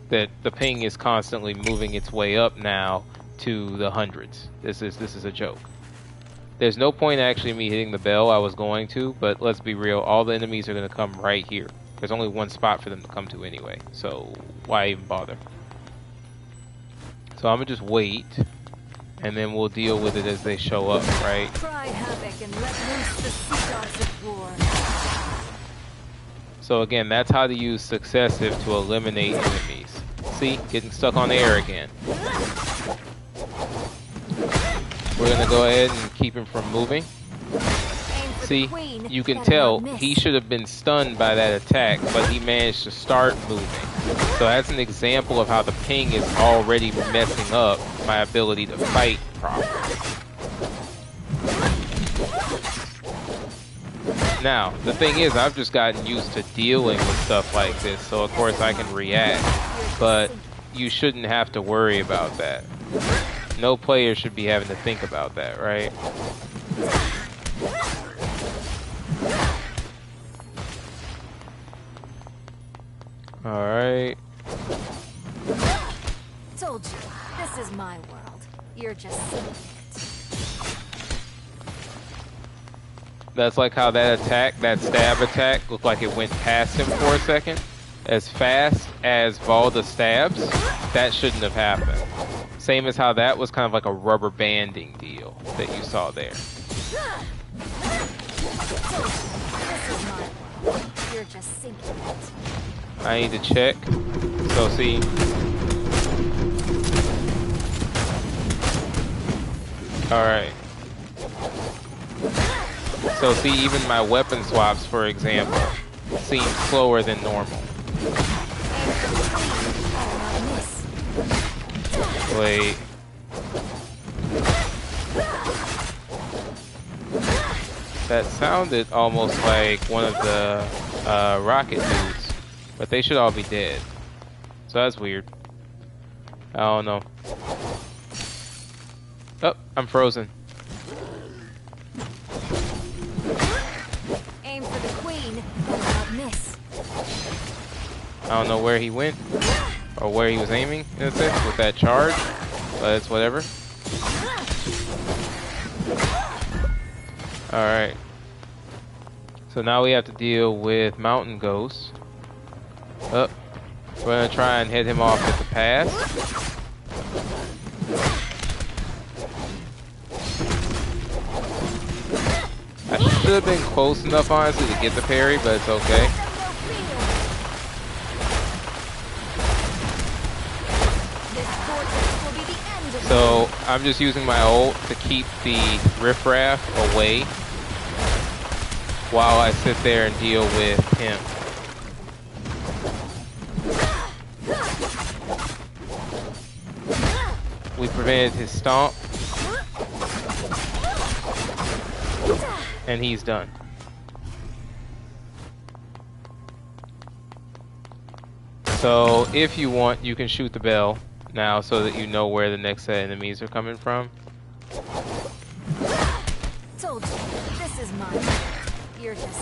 S1: that the ping is constantly moving its way up now to the hundreds. This is a joke. There's no point actually me hitting the bell. I was going to, but let's be real. All the enemies are going to come right here. There's only one spot for them to come to anyway. So why even bother? So I'm gonna just wait, and then we'll deal with it as they show up, right?
S2: Cry havoc and let loose the sea dogs of war.
S1: So again, that's how to use successive to eliminate enemies. See, getting stuck on air again. We're gonna go ahead and keep him from moving. See, you can tell he should have been stunned by that attack, but he managed to start moving. So that's an example of how the ping is already messing up my ability to fight properly. Now, the thing is, I've just gotten used to dealing with stuff like this, so of course I can react, but you shouldn't have to worry about that. No player should be having to think about that, right? Alright.
S2: Told you, this is my world. You're just seeing it.
S1: That's like how that attack, that stab attack, looked like it went past him for a second. As fast as Valda stabs, that shouldn't have happened. Same as how that was kind of like a rubber banding deal that you saw there.
S2: This is my world. You're just sinking it.
S1: I need to check. So see. Alright. So see, even my weapon swaps, for example, seem slower than normal. Wait. That sounded almost like one of the rocket dudes, but they should all be dead. So that's weird. I don't know. Oh, I'm frozen.
S2: Aim for the queen, but not miss.
S1: I don't know where he went or where he was aiming in a sense with that charge. but it's whatever. Alright. So now we have to deal with Mountain Ghost. Up. We're gonna try and hit him off with the pass. I should have been close enough, honestly, to get the parry, but it's okay. So I'm just using my ult to keep the riffraff away while I sit there and deal with him. We prevented his stomp, and he's done. So if you want, you can shoot the bell now so that you know where the next set of enemies are coming from.
S2: Told you, this is mine. You're just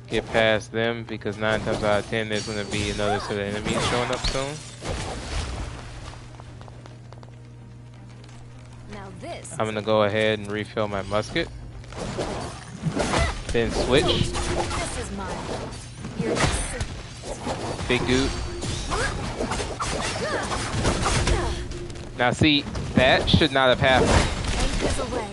S1: Get past them because 9 times out of 10 there's going to be another set of enemies showing up soon.
S2: Now this
S1: I'm going to go ahead and refill my musket. Then switch.
S2: This is mine. You're just
S1: Big dude. Now see, that should not have happened.
S2: anchors away.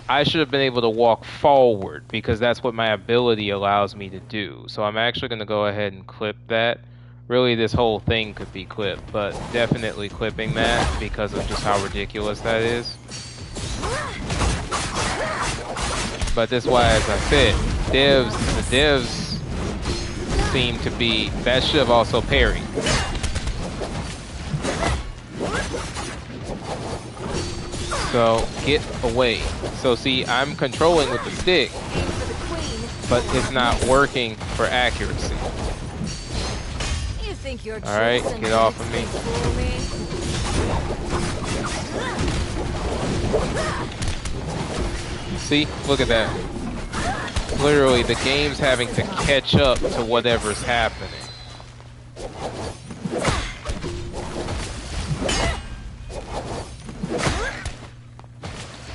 S1: I should have been able to walk forward because that's what my ability allows me to do. So I'm actually going to go ahead and clip that. Really, this whole thing could be clipped, but definitely clipping that because of just how ridiculous that is. But that's why, as I said, the devs seem to be, that should have also parried. So get away. So see, I'm controlling with the stick, but it's not working for accuracy.
S2: You think you're
S1: All right, get off of me. See, look at that. Literally, the game's having to catch up to whatever's happening.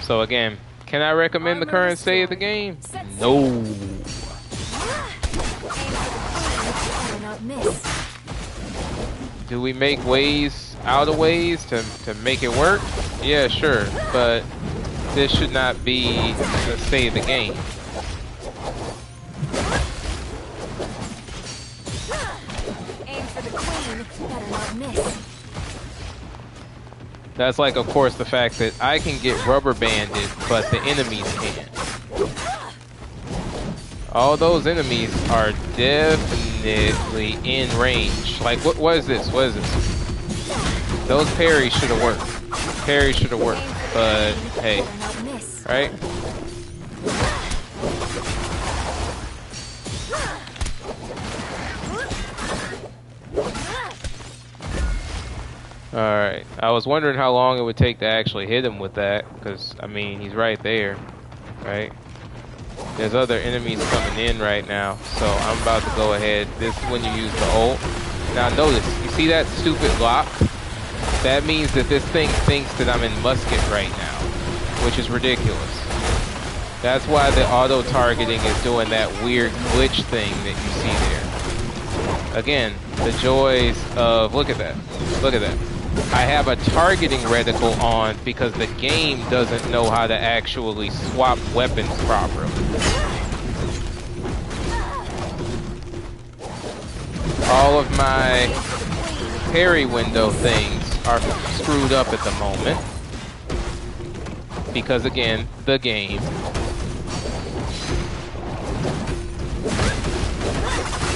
S1: So again, can I recommend the current state of the game? No. Do we make ways out of ways to make it work? Yeah, sure, but this should not be the state of the game.
S2: Aim for the queen, better not miss.
S1: That's like, of course, the fact that I can get rubber banded, but the enemies can't. All those enemies are definitely in range. Like, what is this? What is this? Those parries should have worked. Parries should have worked, but hey, right? Alright, I was wondering how long it would take to actually hit him with that, because, I mean, he's right there, right? There's other enemies coming in right now, so I'm about to go ahead. This is when you use the ult. Now notice, you see that stupid lock? That means that this thing thinks that I'm in musket right now, which is ridiculous. That's why the auto-targeting is doing that weird glitch thing that you see there. Again, the joys of, look at that, look at that. I have a targeting reticle on because the game doesn't know how to actually swap weapons properly. All of my parry window things are screwed up at the moment. Because again, the game.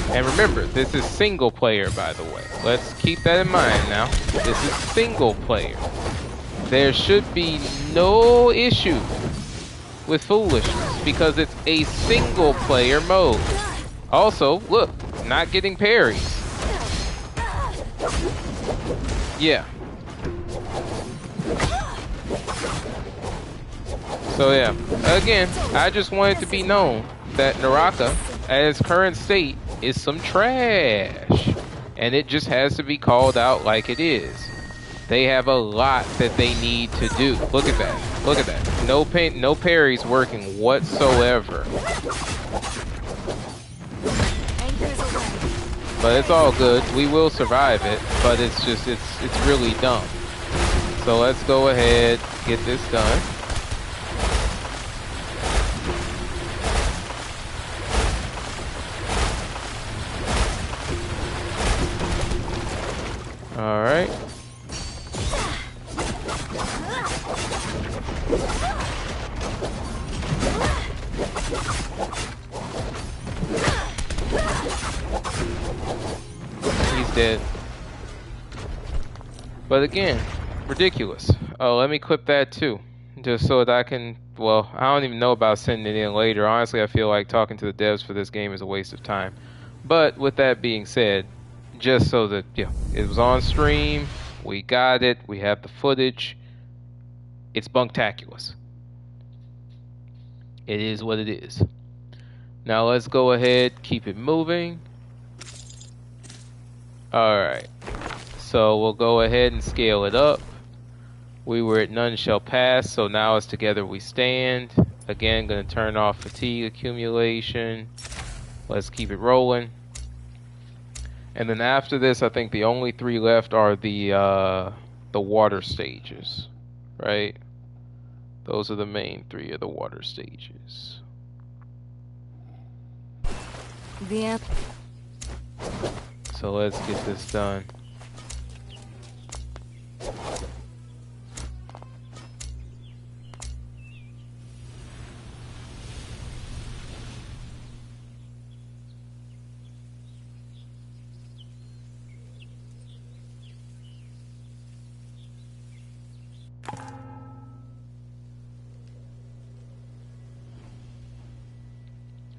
S1: And remember, this is single player, by the way. Let's keep that in mind now. This is single player. There should be no issue with foolishness because it's a single player mode. Also, look, not getting parries. Yeah. So yeah, again, I just want it to be known that Naraka at its current state is some trash. And it just has to be called out like it is. They have a lot that they need to do. Look at that. Look at that. No paint, no parries working whatsoever. But it's all good. We will survive it. But it's just, it's really dumb. So let's go ahead, get this done. All right. He's dead. But again, ridiculous. Oh, let me clip that too. Just so that I can, well, I don't even know about sending it in later. Honestly, I feel like talking to the devs for this game is a waste of time. But with that being said, just so that, yeah, it was on stream, we got it, we have the footage. It's bunktaculous. It is what it is. Now let's go ahead, keep it moving. Alright, so we'll go ahead and scale it up. We were at none shall pass, so now it's together we stand. Again, gonna turn off fatigue accumulation. Let's keep it rolling. And then after this, I think the only three left are the water stages, right? Those are the main three of the water stages.
S2: Yep.
S1: So let's get this done.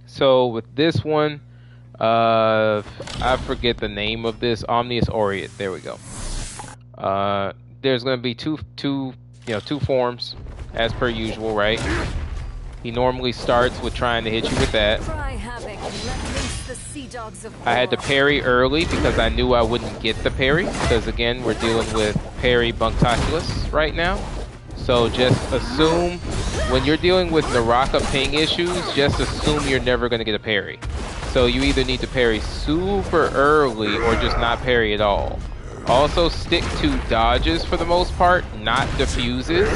S1: So with this one, I forget the name of this. Omnius Aureate. There we go. There's going to be two forms, as per usual, right? He normally starts with trying to hit you with that. I had to parry early because I knew I wouldn't get the parry. Because again, we're dealing with parry bunktaculous right now. So just assume, when you're dealing with Naraka ping issues, just assume you're never going to get a parry. So you either need to parry super early or just not parry at all. Also stick to dodges for the most part, not diffuses.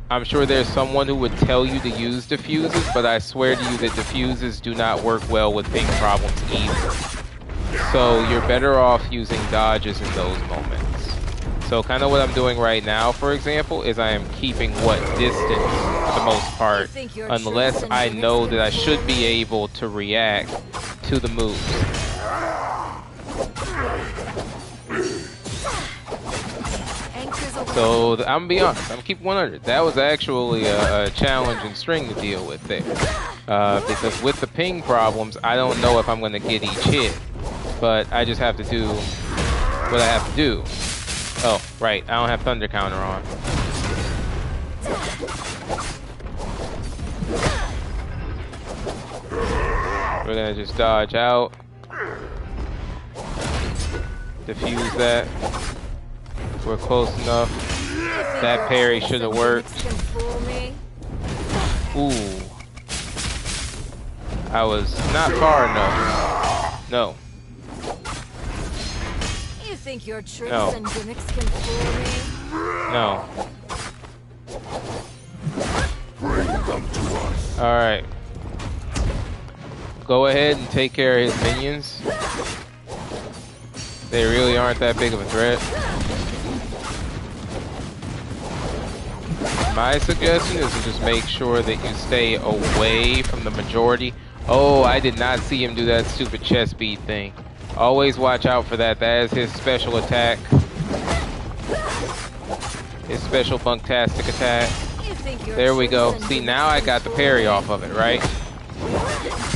S1: I'm sure there's someone who would tell you to use diffuses, but I swear to you that diffuses do not work well with ping problems either. So you're better off using dodges in those moments. So kind of what I'm doing right now, for example, is I am keeping what distance for the most part, unless I know that I should be able to react to the moves. So I'm gonna be honest, I'm gonna keep 100. That was actually a challenging string to deal with there, because with the ping problems, I don't know if I'm gonna get each hit, but I just have to do what I have to do. Oh, right, I don't have Thunder Counter on. We're gonna just dodge out. Diffuse that. We're close enough. That parry should have worked. Ooh. I was not far enough. No.
S2: You think your tricks and gimmicks can fool me?
S1: No.
S3: Bring them to us.
S1: Alright. Go ahead and take care of his minions. They really aren't that big of a threat. My suggestion is to just make sure that you stay away from the majority. Oh, I did not see him do that stupid chest beat thing. Always watch out for that. That is his special attack. His special bunktastic attack. There we go. See, now I got the parry off of it, right?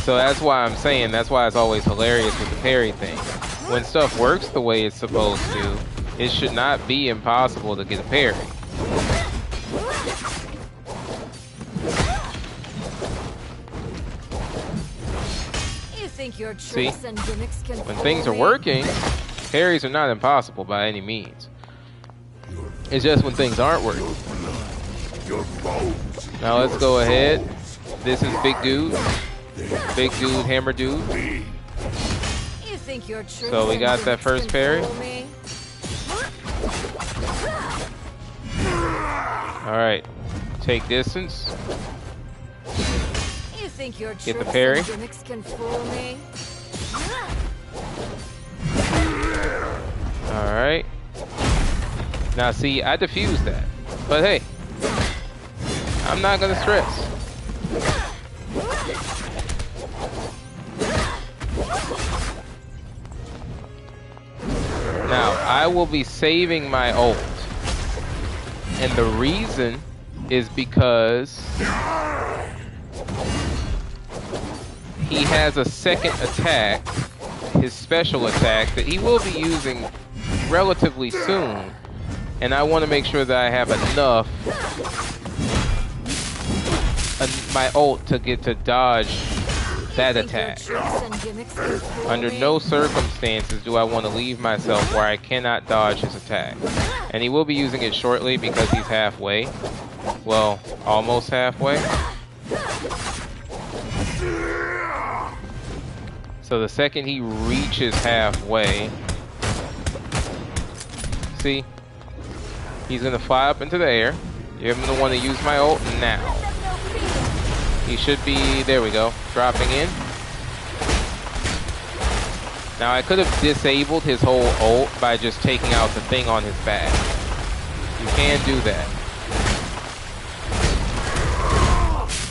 S1: So that's why I'm saying, that's why it's always hilarious with the parry thing. When stuff works the way it's supposed to, it should not be impossible to get a parry.
S2: think your
S1: See?
S2: tricks and gimmicks can
S1: When
S2: fool
S1: things are
S2: me?
S1: working, parries are not impossible by any means. It's just when things aren't working. Now let's go ahead. This is big dude. Big dude, hammer dude.
S2: You think your tricks
S1: So we
S2: and
S1: got that
S2: gimmicks
S1: first
S2: can
S1: parry.
S2: fool me?
S1: Alright. Take distance.
S2: You think your
S1: Get the
S2: tricks
S1: parry.
S2: and gimmicks can fool me?
S1: Alright. Now see, I diffused that. But hey, I'm not gonna stress. Now, I will be saving my ult. And the reason is because he has a second attack, his special attack, that he will be using relatively soon. And I want to make sure that I have enough my ult to get to dodge that attack. Under no circumstances do I want to leave myself where I cannot dodge his attack. And he will be using it shortly because he's halfway. Well, almost halfway. So the second he reaches halfway, see, he's going to fly up into the air. You're going to want to use my ult now. He should be, there we go, dropping in. Now I could have disabled his whole ult by just taking out the thing on his back. You can do that.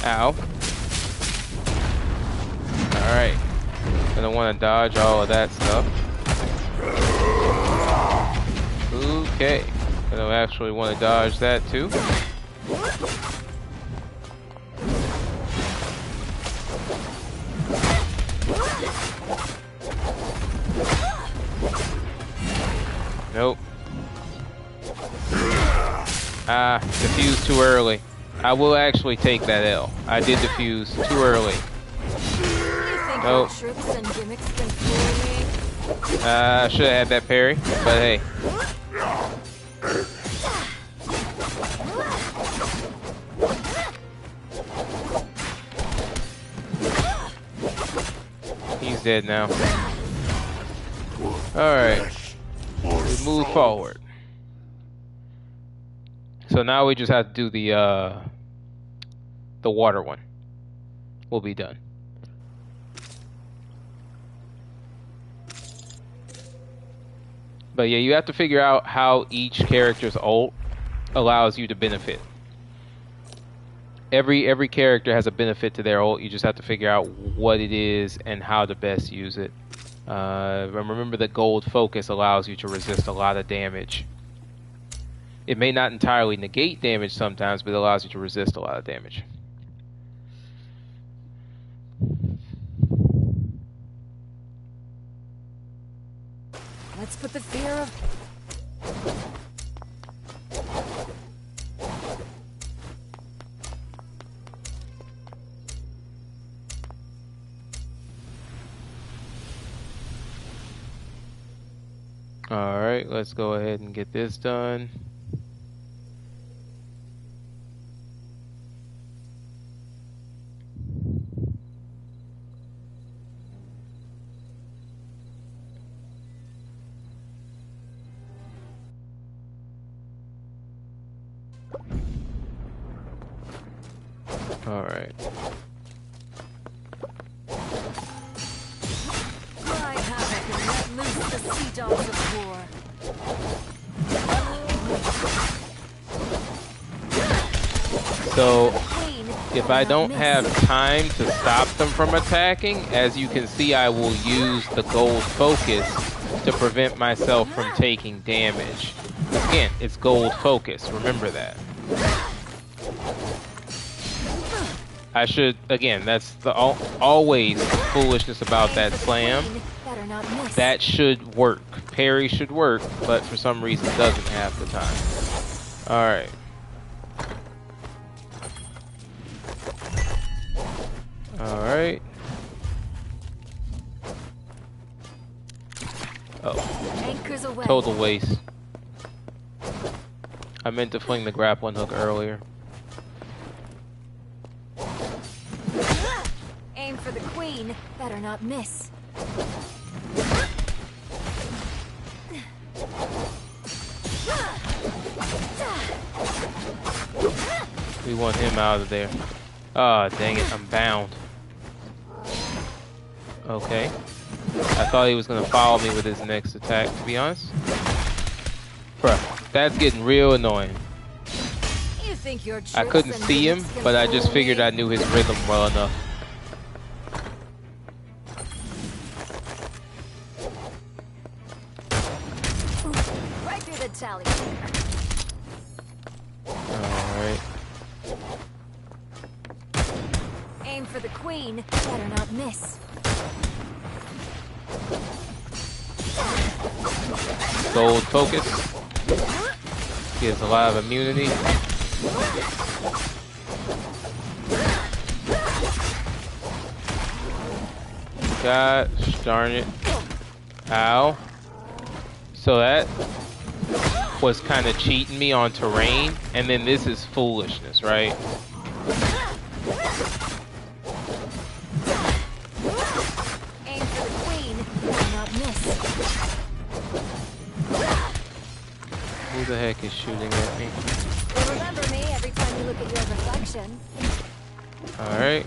S1: Ow. Alright. Gonna want to dodge all of that stuff. Okay. Gonna actually want to dodge that too. Nope. Ah, diffused too early. I will actually take that L. I did diffuse too early. Nope. I should have had that parry, but hey. He's dead now. Alright. We move forward. So now we just have to do the water one. We'll be done. But yeah, you have to figure out how each character's ult allows you to benefit. Every character has a benefit to their ult. You just have to figure out what it is and how to best use it. Remember that gold focus allows you to resist a lot of damage. It may not entirely negate damage sometimes, but it allows you to resist a lot of damage.
S2: Let's put the fear of...
S1: Alright, let's go ahead and get this done. Alright.
S2: My havoc and let loose the sea dogs of war.
S1: So, if I don't have time to stop them from attacking, as you can see, I will use the gold focus to prevent myself from taking damage. Again, it's gold focus, remember that. I should, again, that's the always foolishness about that slam. That should work. Parry should work, but for some reason it doesn't half the time. Alright. Alright.
S2: There's a way.
S1: Total waste. I meant to fling the grappling hook earlier.
S2: Aim for the queen. Better not miss.
S1: We want him out of there. Ah, dang it, I'm bound. Okay. I thought he was gonna follow me with his next attack, to be honest. Bruh, that's getting real annoying.
S2: You think your
S1: I couldn't see him, but I just figured I knew his rhythm well enough.
S2: Right through the tally.
S1: Alright.
S2: Aim for the queen. Better not miss.
S1: Gold focus. Gives a lot of immunity. Gosh darn it. Ow. So that was kind of cheating me on terrain, and then this is foolishness, right?
S2: Aim for the queen. Better not miss.
S1: Who the heck is shooting at me?
S2: You'll remember me every time you look at your reflection.
S1: Alright.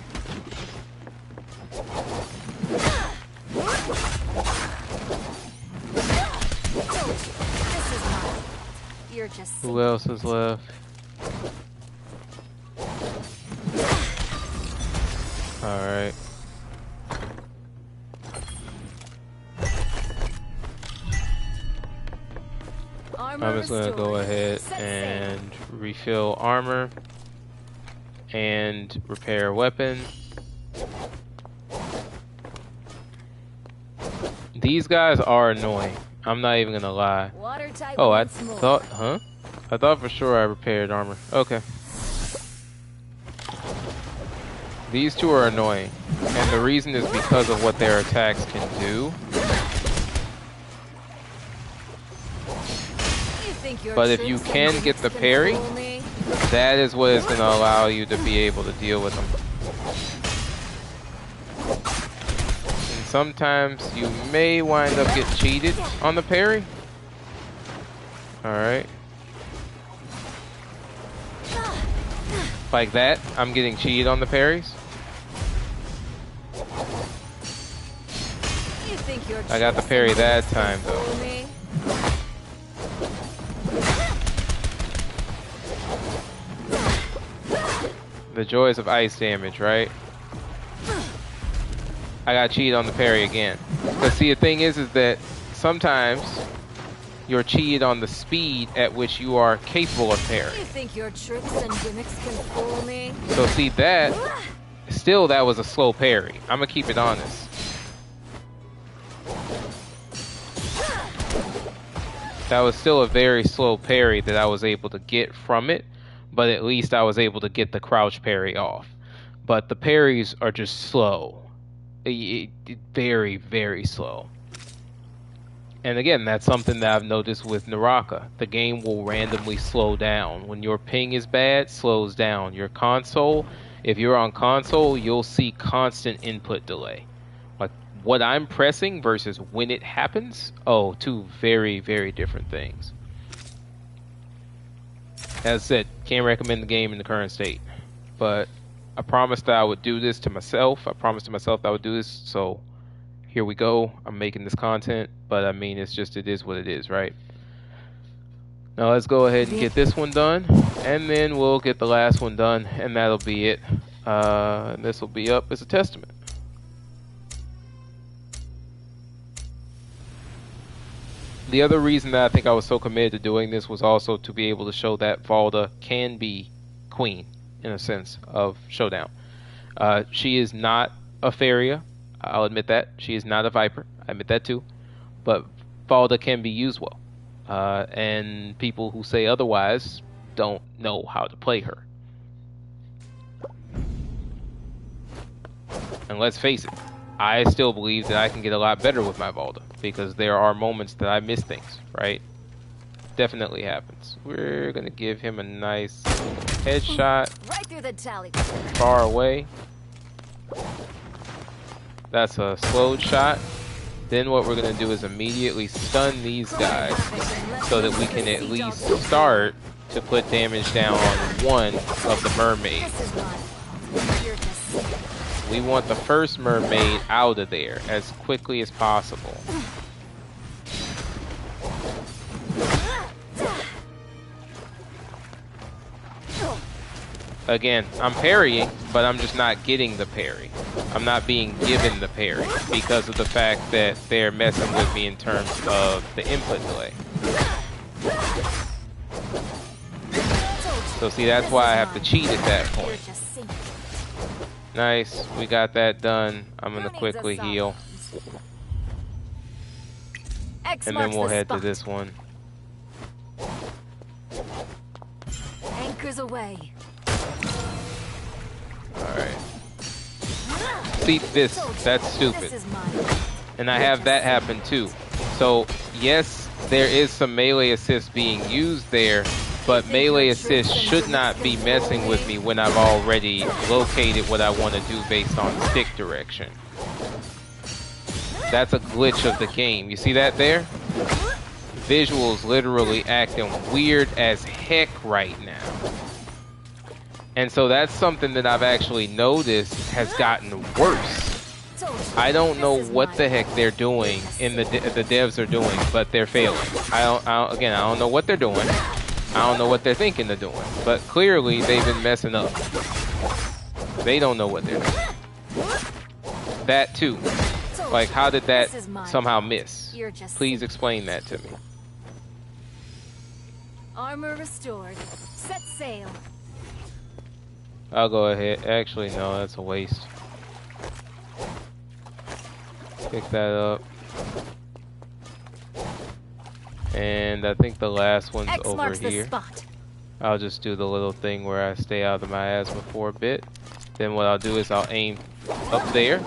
S2: This is mine. You're just.
S1: Who else is left? Alright. I'm just gonna go ahead and refill armor and repair weapon. These guys are annoying. I'm not even gonna lie. Oh, I thought, huh? I thought for sure I repaired armor. Okay. These two are annoying, and the reason is because of what their attacks can do. But if you can get the parry, that is what is going to allow you to be able to deal with them. And sometimes you may wind up getting cheated on the parry. Alright. Like that, I'm getting cheated on the parries. I got the parry that time though. The joys of ice damage, right? I got cheated on the parry again. But see, the thing is that sometimes you're cheated on the speed at which you are capable of parrying.
S2: You think your tricks and gimmicks can fool me?
S1: So see that, still that was a slow parry. I'm gonna keep it honest. That was still a very slow parry that I was able to get from it, but at least I was able to get the crouch parry off. But the parries are just slow. Very, very slow. And again, that's something that I've noticed with Naraka. The game will randomly slow down. When your ping is bad, slows down. Your console, if you're on console, you'll see constant input delay. Like what I'm pressing versus when it happens, oh, two very, very different things. As I said, can't recommend the game in the current state. But I promised that I would do this to myself. I promised to myself that I would do this, so here we go. I'm making this content, but I mean, it's just, it is what it is, right? Now let's go ahead and get this one done, and then we'll get the last one done, and that'll be it. This will be up as a testament. The other reason that I think I was so committed to doing this was also to be able to show that Valda can be queen, in a sense, of Showdown. She is not a Faria. I'll admit that. She is not a Viper. I admit that too. But Valda can be used well. And people who say otherwise don't know how to play her. And let's face it, I still believe that I can get a lot better with my Volta because there are moments that I miss things, right? Definitely happens. We're gonna give him a nice headshot.
S2: Right through the tally.
S1: Far away. That's a slowed shot. Then what we're gonna do is immediately stun these guys so that we can at least start to put damage down on one of the mermaids. We want the first mermaid out of there as quickly as possible. Again, I'm parrying, but I'm just not getting the parry. I'm not being given the parry because of the fact that they're messing with me in terms of the input delay. So see, that's why I have to cheat at that point. Nice, we got that done. I'm gonna quickly heal. And then we'll head to this one.
S2: Anchors away.
S1: Alright. See, that's stupid. And I have that happen too. So, yes, there is some melee assist being used there, but melee assist should not be messing with me when I've already located what I want to do based on stick direction. That's a glitch of the game. You see that there? Visuals literally acting weird as heck right now. And so that's something that I've actually noticed has gotten worse. I don't know what the heck they're doing in the devs are doing, but they're failing. I don't know what they're doing. I don't know what they're thinking they're doing, but clearly they've been messing up. They don't know what they're doing. That too. Like, how did that somehow miss? Please explain that to me.
S2: Armor restored. Set sail.
S1: I'll go ahead. Actually, no, that's a waste. Pick that up. And I think the last one's over here. I'll just do the little thing where I stay out of the miasma for a bit. Then what I'll do is I'll aim up there.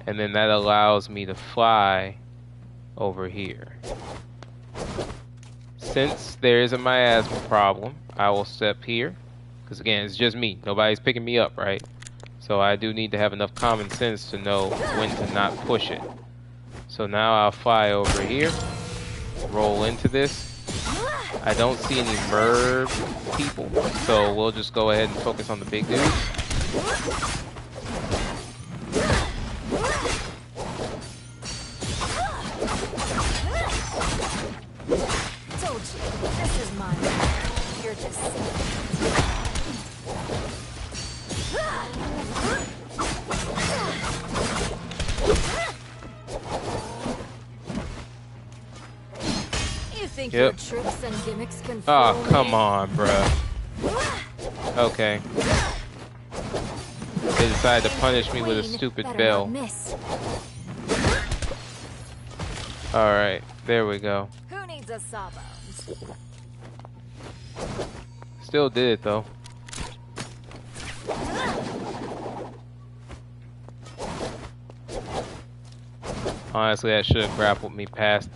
S1: And then that allows me to fly over here. Since there is a miasma problem, I will step here. Because again, it's just me. Nobody's picking me up, right? So I do need to have enough common sense to know when to not push it. So now I'll fly over here. Roll into this. I don't see any merb people. So we'll just go ahead and focus on the big dudes.
S2: Told you, this is mine. You're just... You think your tricks and gimmicks can fool
S1: Oh, come
S2: me?
S1: on, bruh. Okay. They decided to punish me with a stupid bell. Alright, there we go.
S2: Who needs a sawbones?
S1: Still did it though. Honestly, that should have grappled me past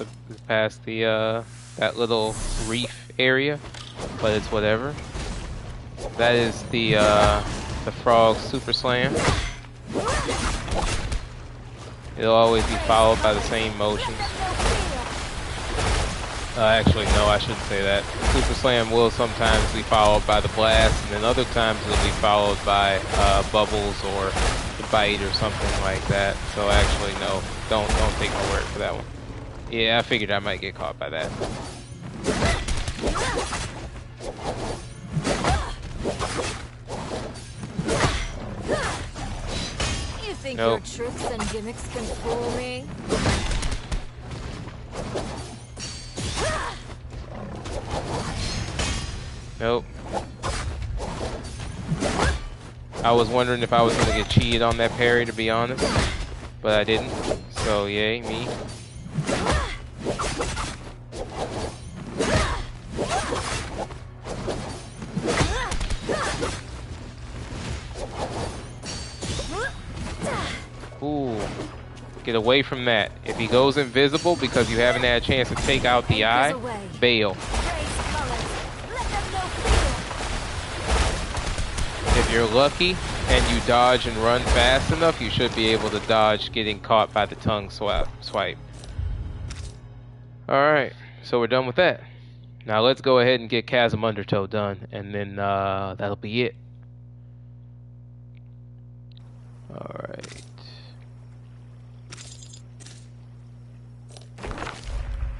S1: the that little reef area, but it's whatever. That is the frog super slam. It'll always be followed by the same motions. Actually, no, I shouldn't say that. Super slam will sometimes be followed by the blast, and then other times it'll be followed by bubbles or the bite or something like that. So actually, no, don't take my word for that one. Yeah, I figured I might get caught by that.
S2: You think
S1: Nope.
S2: your tricks and gimmicks can fool me?
S1: Nope. I was wondering if I was going to get cheated on that parry, to be honest, but I didn't. So yay, me. Ooh. Get away from that. If he goes invisible because you haven't had a chance to take out the eye, bail. If you're lucky and you dodge and run fast enough, you should be able to dodge getting caught by the tongue swipe. Alright, so we're done with that. Now let's go ahead and get Chasm Undertow done, and then that'll be it. Alright.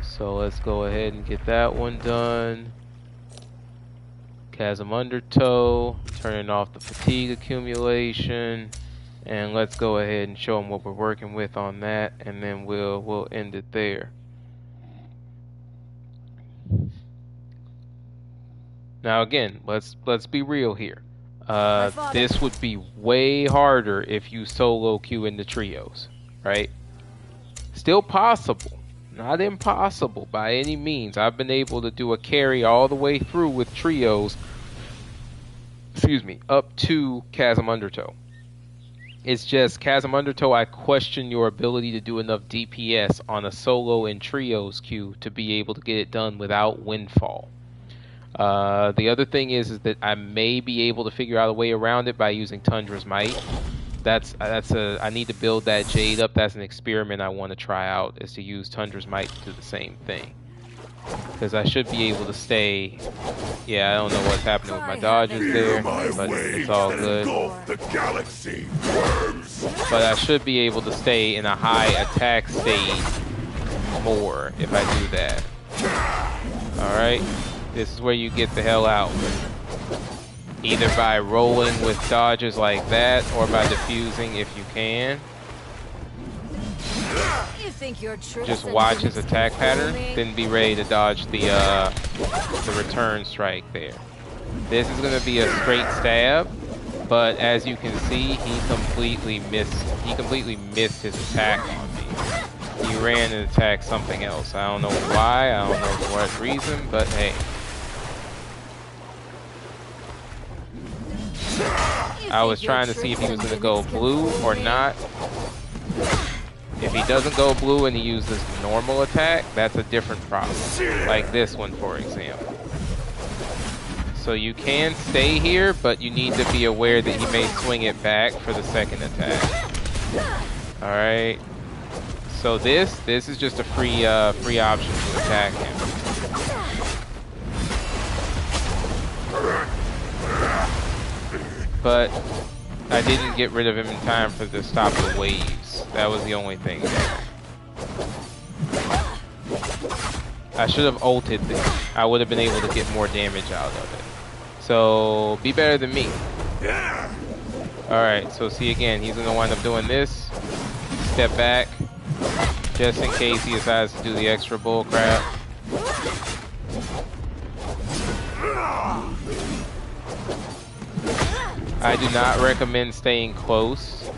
S1: So let's go ahead and get that one done. Chasm Undertow, turning off the fatigue accumulation, and let's go ahead and show them what we're working with on that, and then we'll end it there. Now again, let's be real here. This would be way harder if you solo queue into trios, right? Still possible, not impossible by any means. I've been able to do a carry all the way through with trios, excuse me, up to Chasm Undertow. It's just Chasm Undertow, I question your ability to do enough DPS on a solo and trios queue to be able to get it done without Windfall. The other thing is that I may be able to figure out a way around it by using Tundra's Might. I need to build that Jade up. That's an experiment I want to try out, is to use Tundra's Might to do the same thing. Because I should be able to stay. Yeah, I don't know what's happening with my dodges there, but it's all good. But I should be able to stay in a high attack state more if I do that. Alright, this is where you get the hell out. Either by rolling with dodges like that, or by diffusing if you can. Just watch his attack pattern, then be ready to dodge the return strike there. This is going to be a straight stab, but as you can see, he completely missed his attack on me. He ran and attacked something else. I don't know why, I don't know for what reason, but hey. I was trying to see if he was going to go blue or not. If he doesn't go blue and he uses normal attack, that's a different problem. Like this one, for example. So you can stay here, but you need to be aware that he may swing it back for the second attack. Alright. So this is just a free option to attack him. But I didn't get rid of him in time for the stop the waves. That was the only thing there. I should have ulted this. I would have been able to get more damage out of it. So be better than me. Alright, so see again, he's gonna wind up doing this. Step back. Just in case he decides to do the extra bull crap. I do not recommend staying close.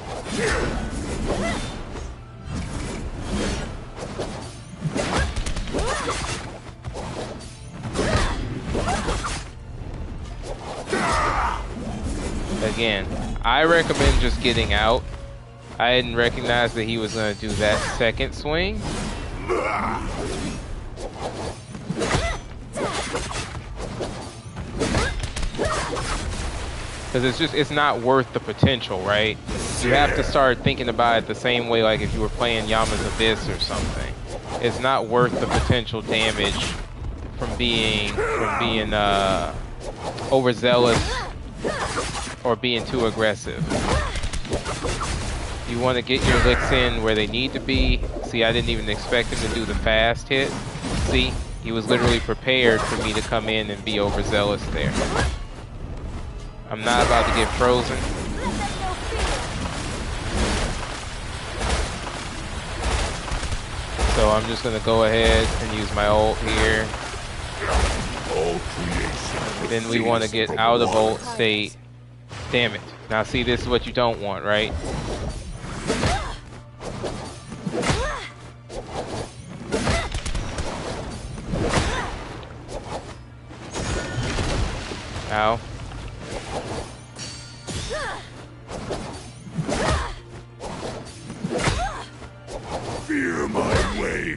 S1: Again, I recommend just getting out. I didn't recognize that he was going to do that second swing. Because it's not worth the potential, right? You have to start thinking about it the same way like if you were playing Yama's Abyss or something. It's not worth the potential damage from being overzealous or being too aggressive. You want to get your licks in where they need to be. See, I didn't even expect him to do the fast hit. See, he was literally prepared for me to come in and be overzealous there. I'm not about to get frozen. So I'm just gonna go ahead and use my ult here. Then we want to get out of ult state. Damn it. Now see, this is what you don't want, right? Ow.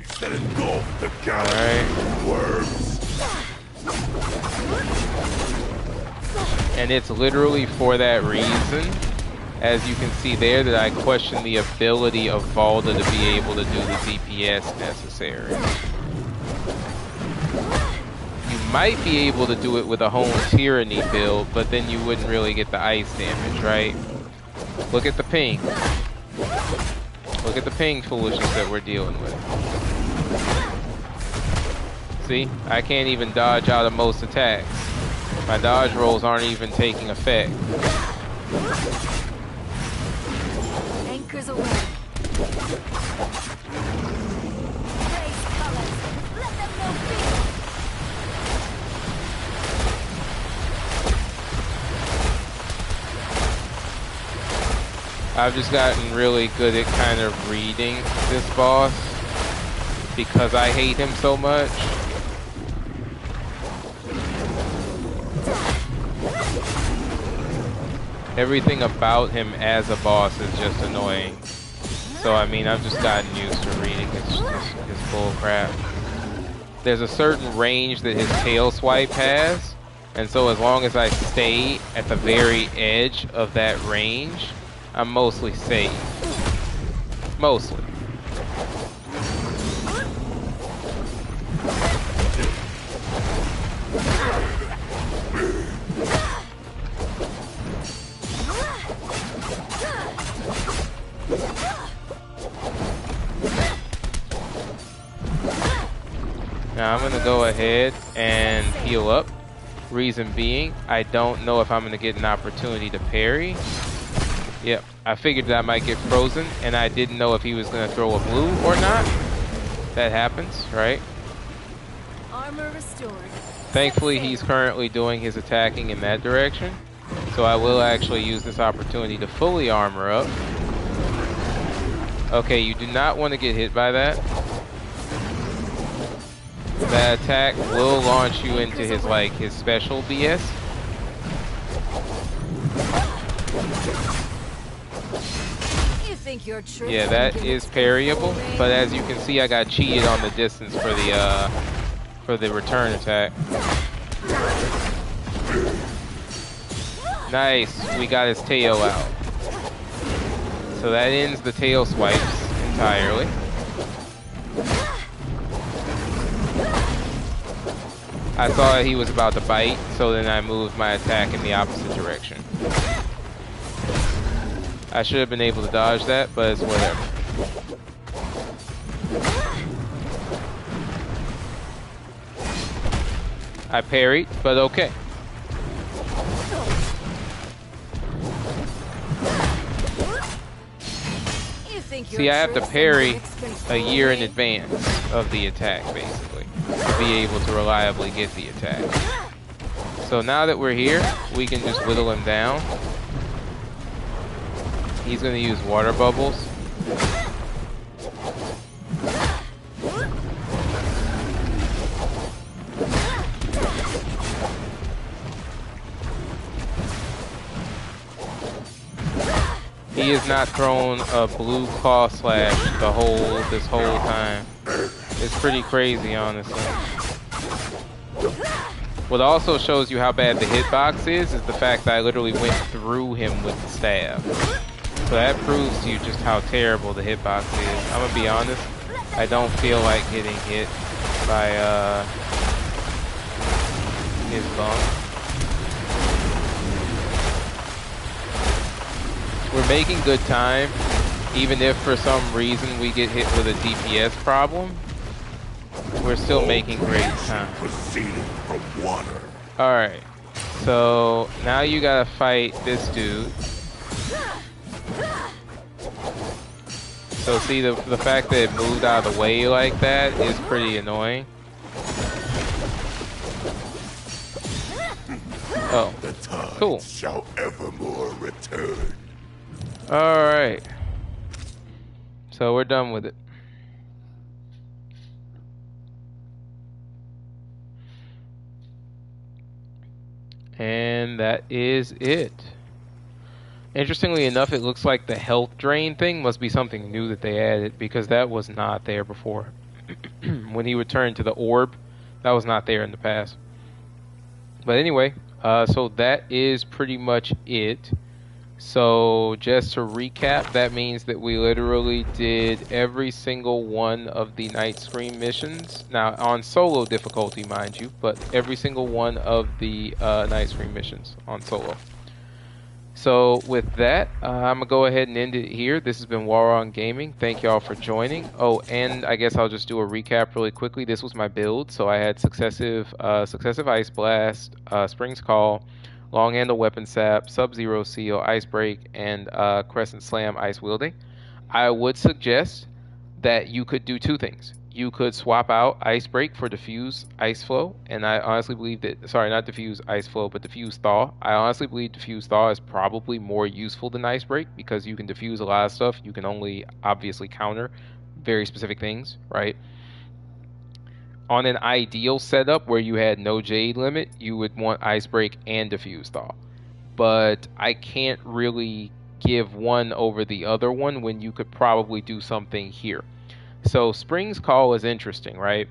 S3: waves that engulf the
S1: Alright.
S3: worms.
S1: And it's literally for that reason, as you can see there, that I question the ability of Valda to be able to do the DPS necessary. You might be able to do it with a Home Tyranny build, but then you wouldn't really get the ice damage, right? Look at the ping. Look at the ping foolishness that we're dealing with. See? I can't even dodge out of most attacks. My dodge rolls aren't even taking effect.
S2: Anchors away. Raise colors. Let them know fear.
S1: I've just gotten really good at kind of reading this boss because I hate him so much. Everything about him as a boss is just annoying. So I mean, I've just gotten used to reading his bull crap. There's a certain range that his tail swipe has, and so as long as I stay at the very edge of that range, I'm mostly safe. Mostly. Now I'm gonna go ahead and heal up. Reason being, I don't know if I'm gonna get an opportunity to parry. Yep, I figured that I might get frozen, and I didn't know if he was gonna throw a blue or not. That happens, right?
S2: Armor restored.
S1: Thankfully, he's currently doing his attacking in that direction, so I will actually use this opportunity to fully armor up. Okay, you do not want to get hit by that. That attack will launch you into his special BS.
S2: You think you're true?
S1: Yeah, that is parryable, but as you can see, I got cheated on the distance for the return attack. Nice, we got his tail out. So that ends the tail swipes entirely. I saw he was about to bite, so then I moved my attack in the opposite direction. I should have been able to dodge that, but it's whatever. I parried, but okay. See, I have to parry a year in advance of the attack, basically, to be able to reliably get the attack. So now that we're here, we can just whittle him down. He's going to use water bubbles. He has not thrown a blue claw slash this whole time. It's pretty crazy, honestly. What also shows you how bad the hitbox is the fact that I literally went through him with the staff. So that proves to you just how terrible the hitbox is. I'm gonna be honest, I don't feel like getting hit by his bump. We're making good time, even if for some reason we get hit with a DPS problem. We're still making great time.
S3: Proceeding from water.
S1: Alright, so now you gotta fight this dude. So see, the fact that it moved out of the way like that is pretty annoying. Oh,
S3: The tide
S1: cool.
S3: shall evermore return.
S1: Alright. So we're done with it. And that is it. Interestingly enough, it looks like the health drain thing must be something new that they added, because that was not there before. when he returned to the orb. That was not there in the past. But anyway, so that is pretty much it. So just to recap, that means that we literally did every single one of the Nightscream missions. Now, on solo difficulty, mind you, but every single one of the Nightscream missions on solo. So with that, I'm going to go ahead and end it here. This has been War on Gaming. Thank y'all for joining. Oh, and I guess I'll just do a recap really quickly. This was my build. So I had successive Ice Blast, Springs Call, Long Handle Weapon Sap, Sub-Zero Seal, Ice Break, and Crescent Slam Ice Wielding. I would suggest that you could do two things. You could swap out Ice Break for Diffuse Ice Flow, and I honestly believe that, sorry, not Diffuse Ice Flow, but Diffuse Thaw. I honestly believe Diffuse Thaw is probably more useful than Ice Break because you can diffuse a lot of stuff. You can only obviously counter very specific things, right? On an ideal setup where you had no Jade limit, you would want Ice Break and Diffuse Thaw. But I can't really give one over the other one when you could probably do something here. So Spring's Call is interesting, right?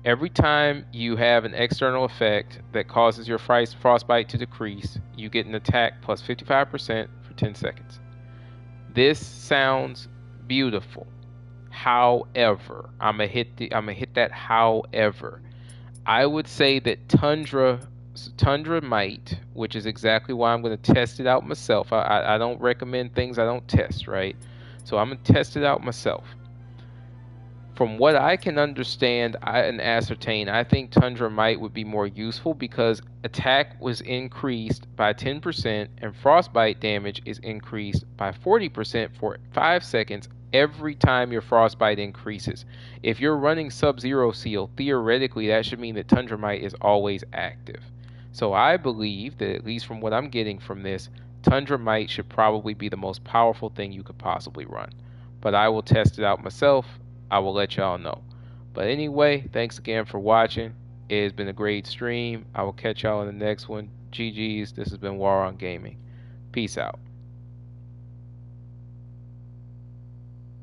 S1: Every time you have an external effect that causes your frostbite to decrease, you get an attack plus 55% for 10 seconds. This sounds beautiful. However, I'm gonna hit that however. I would say that Tundra might, which is exactly why I'm going to test it out myself. I don't recommend things I don't test, right? So I'm going to test it out myself. From what I can understand and ascertain, I think Tundra Might would be more useful because attack was increased by 10% and frostbite damage is increased by 40% for 5 seconds every time your frostbite increases. If you're running Sub-Zero Seal, theoretically that should mean that Tundra Might is always active. So I believe that, at least from what I'm getting from this, Tundra Might should probably be the most powerful thing you could possibly run. But I will test it out myself. I will let y'all know. But anyway, thanks again for watching. It has been a great stream. I will catch y'all in the next one. GG's. This has been War on Gaming. Peace out.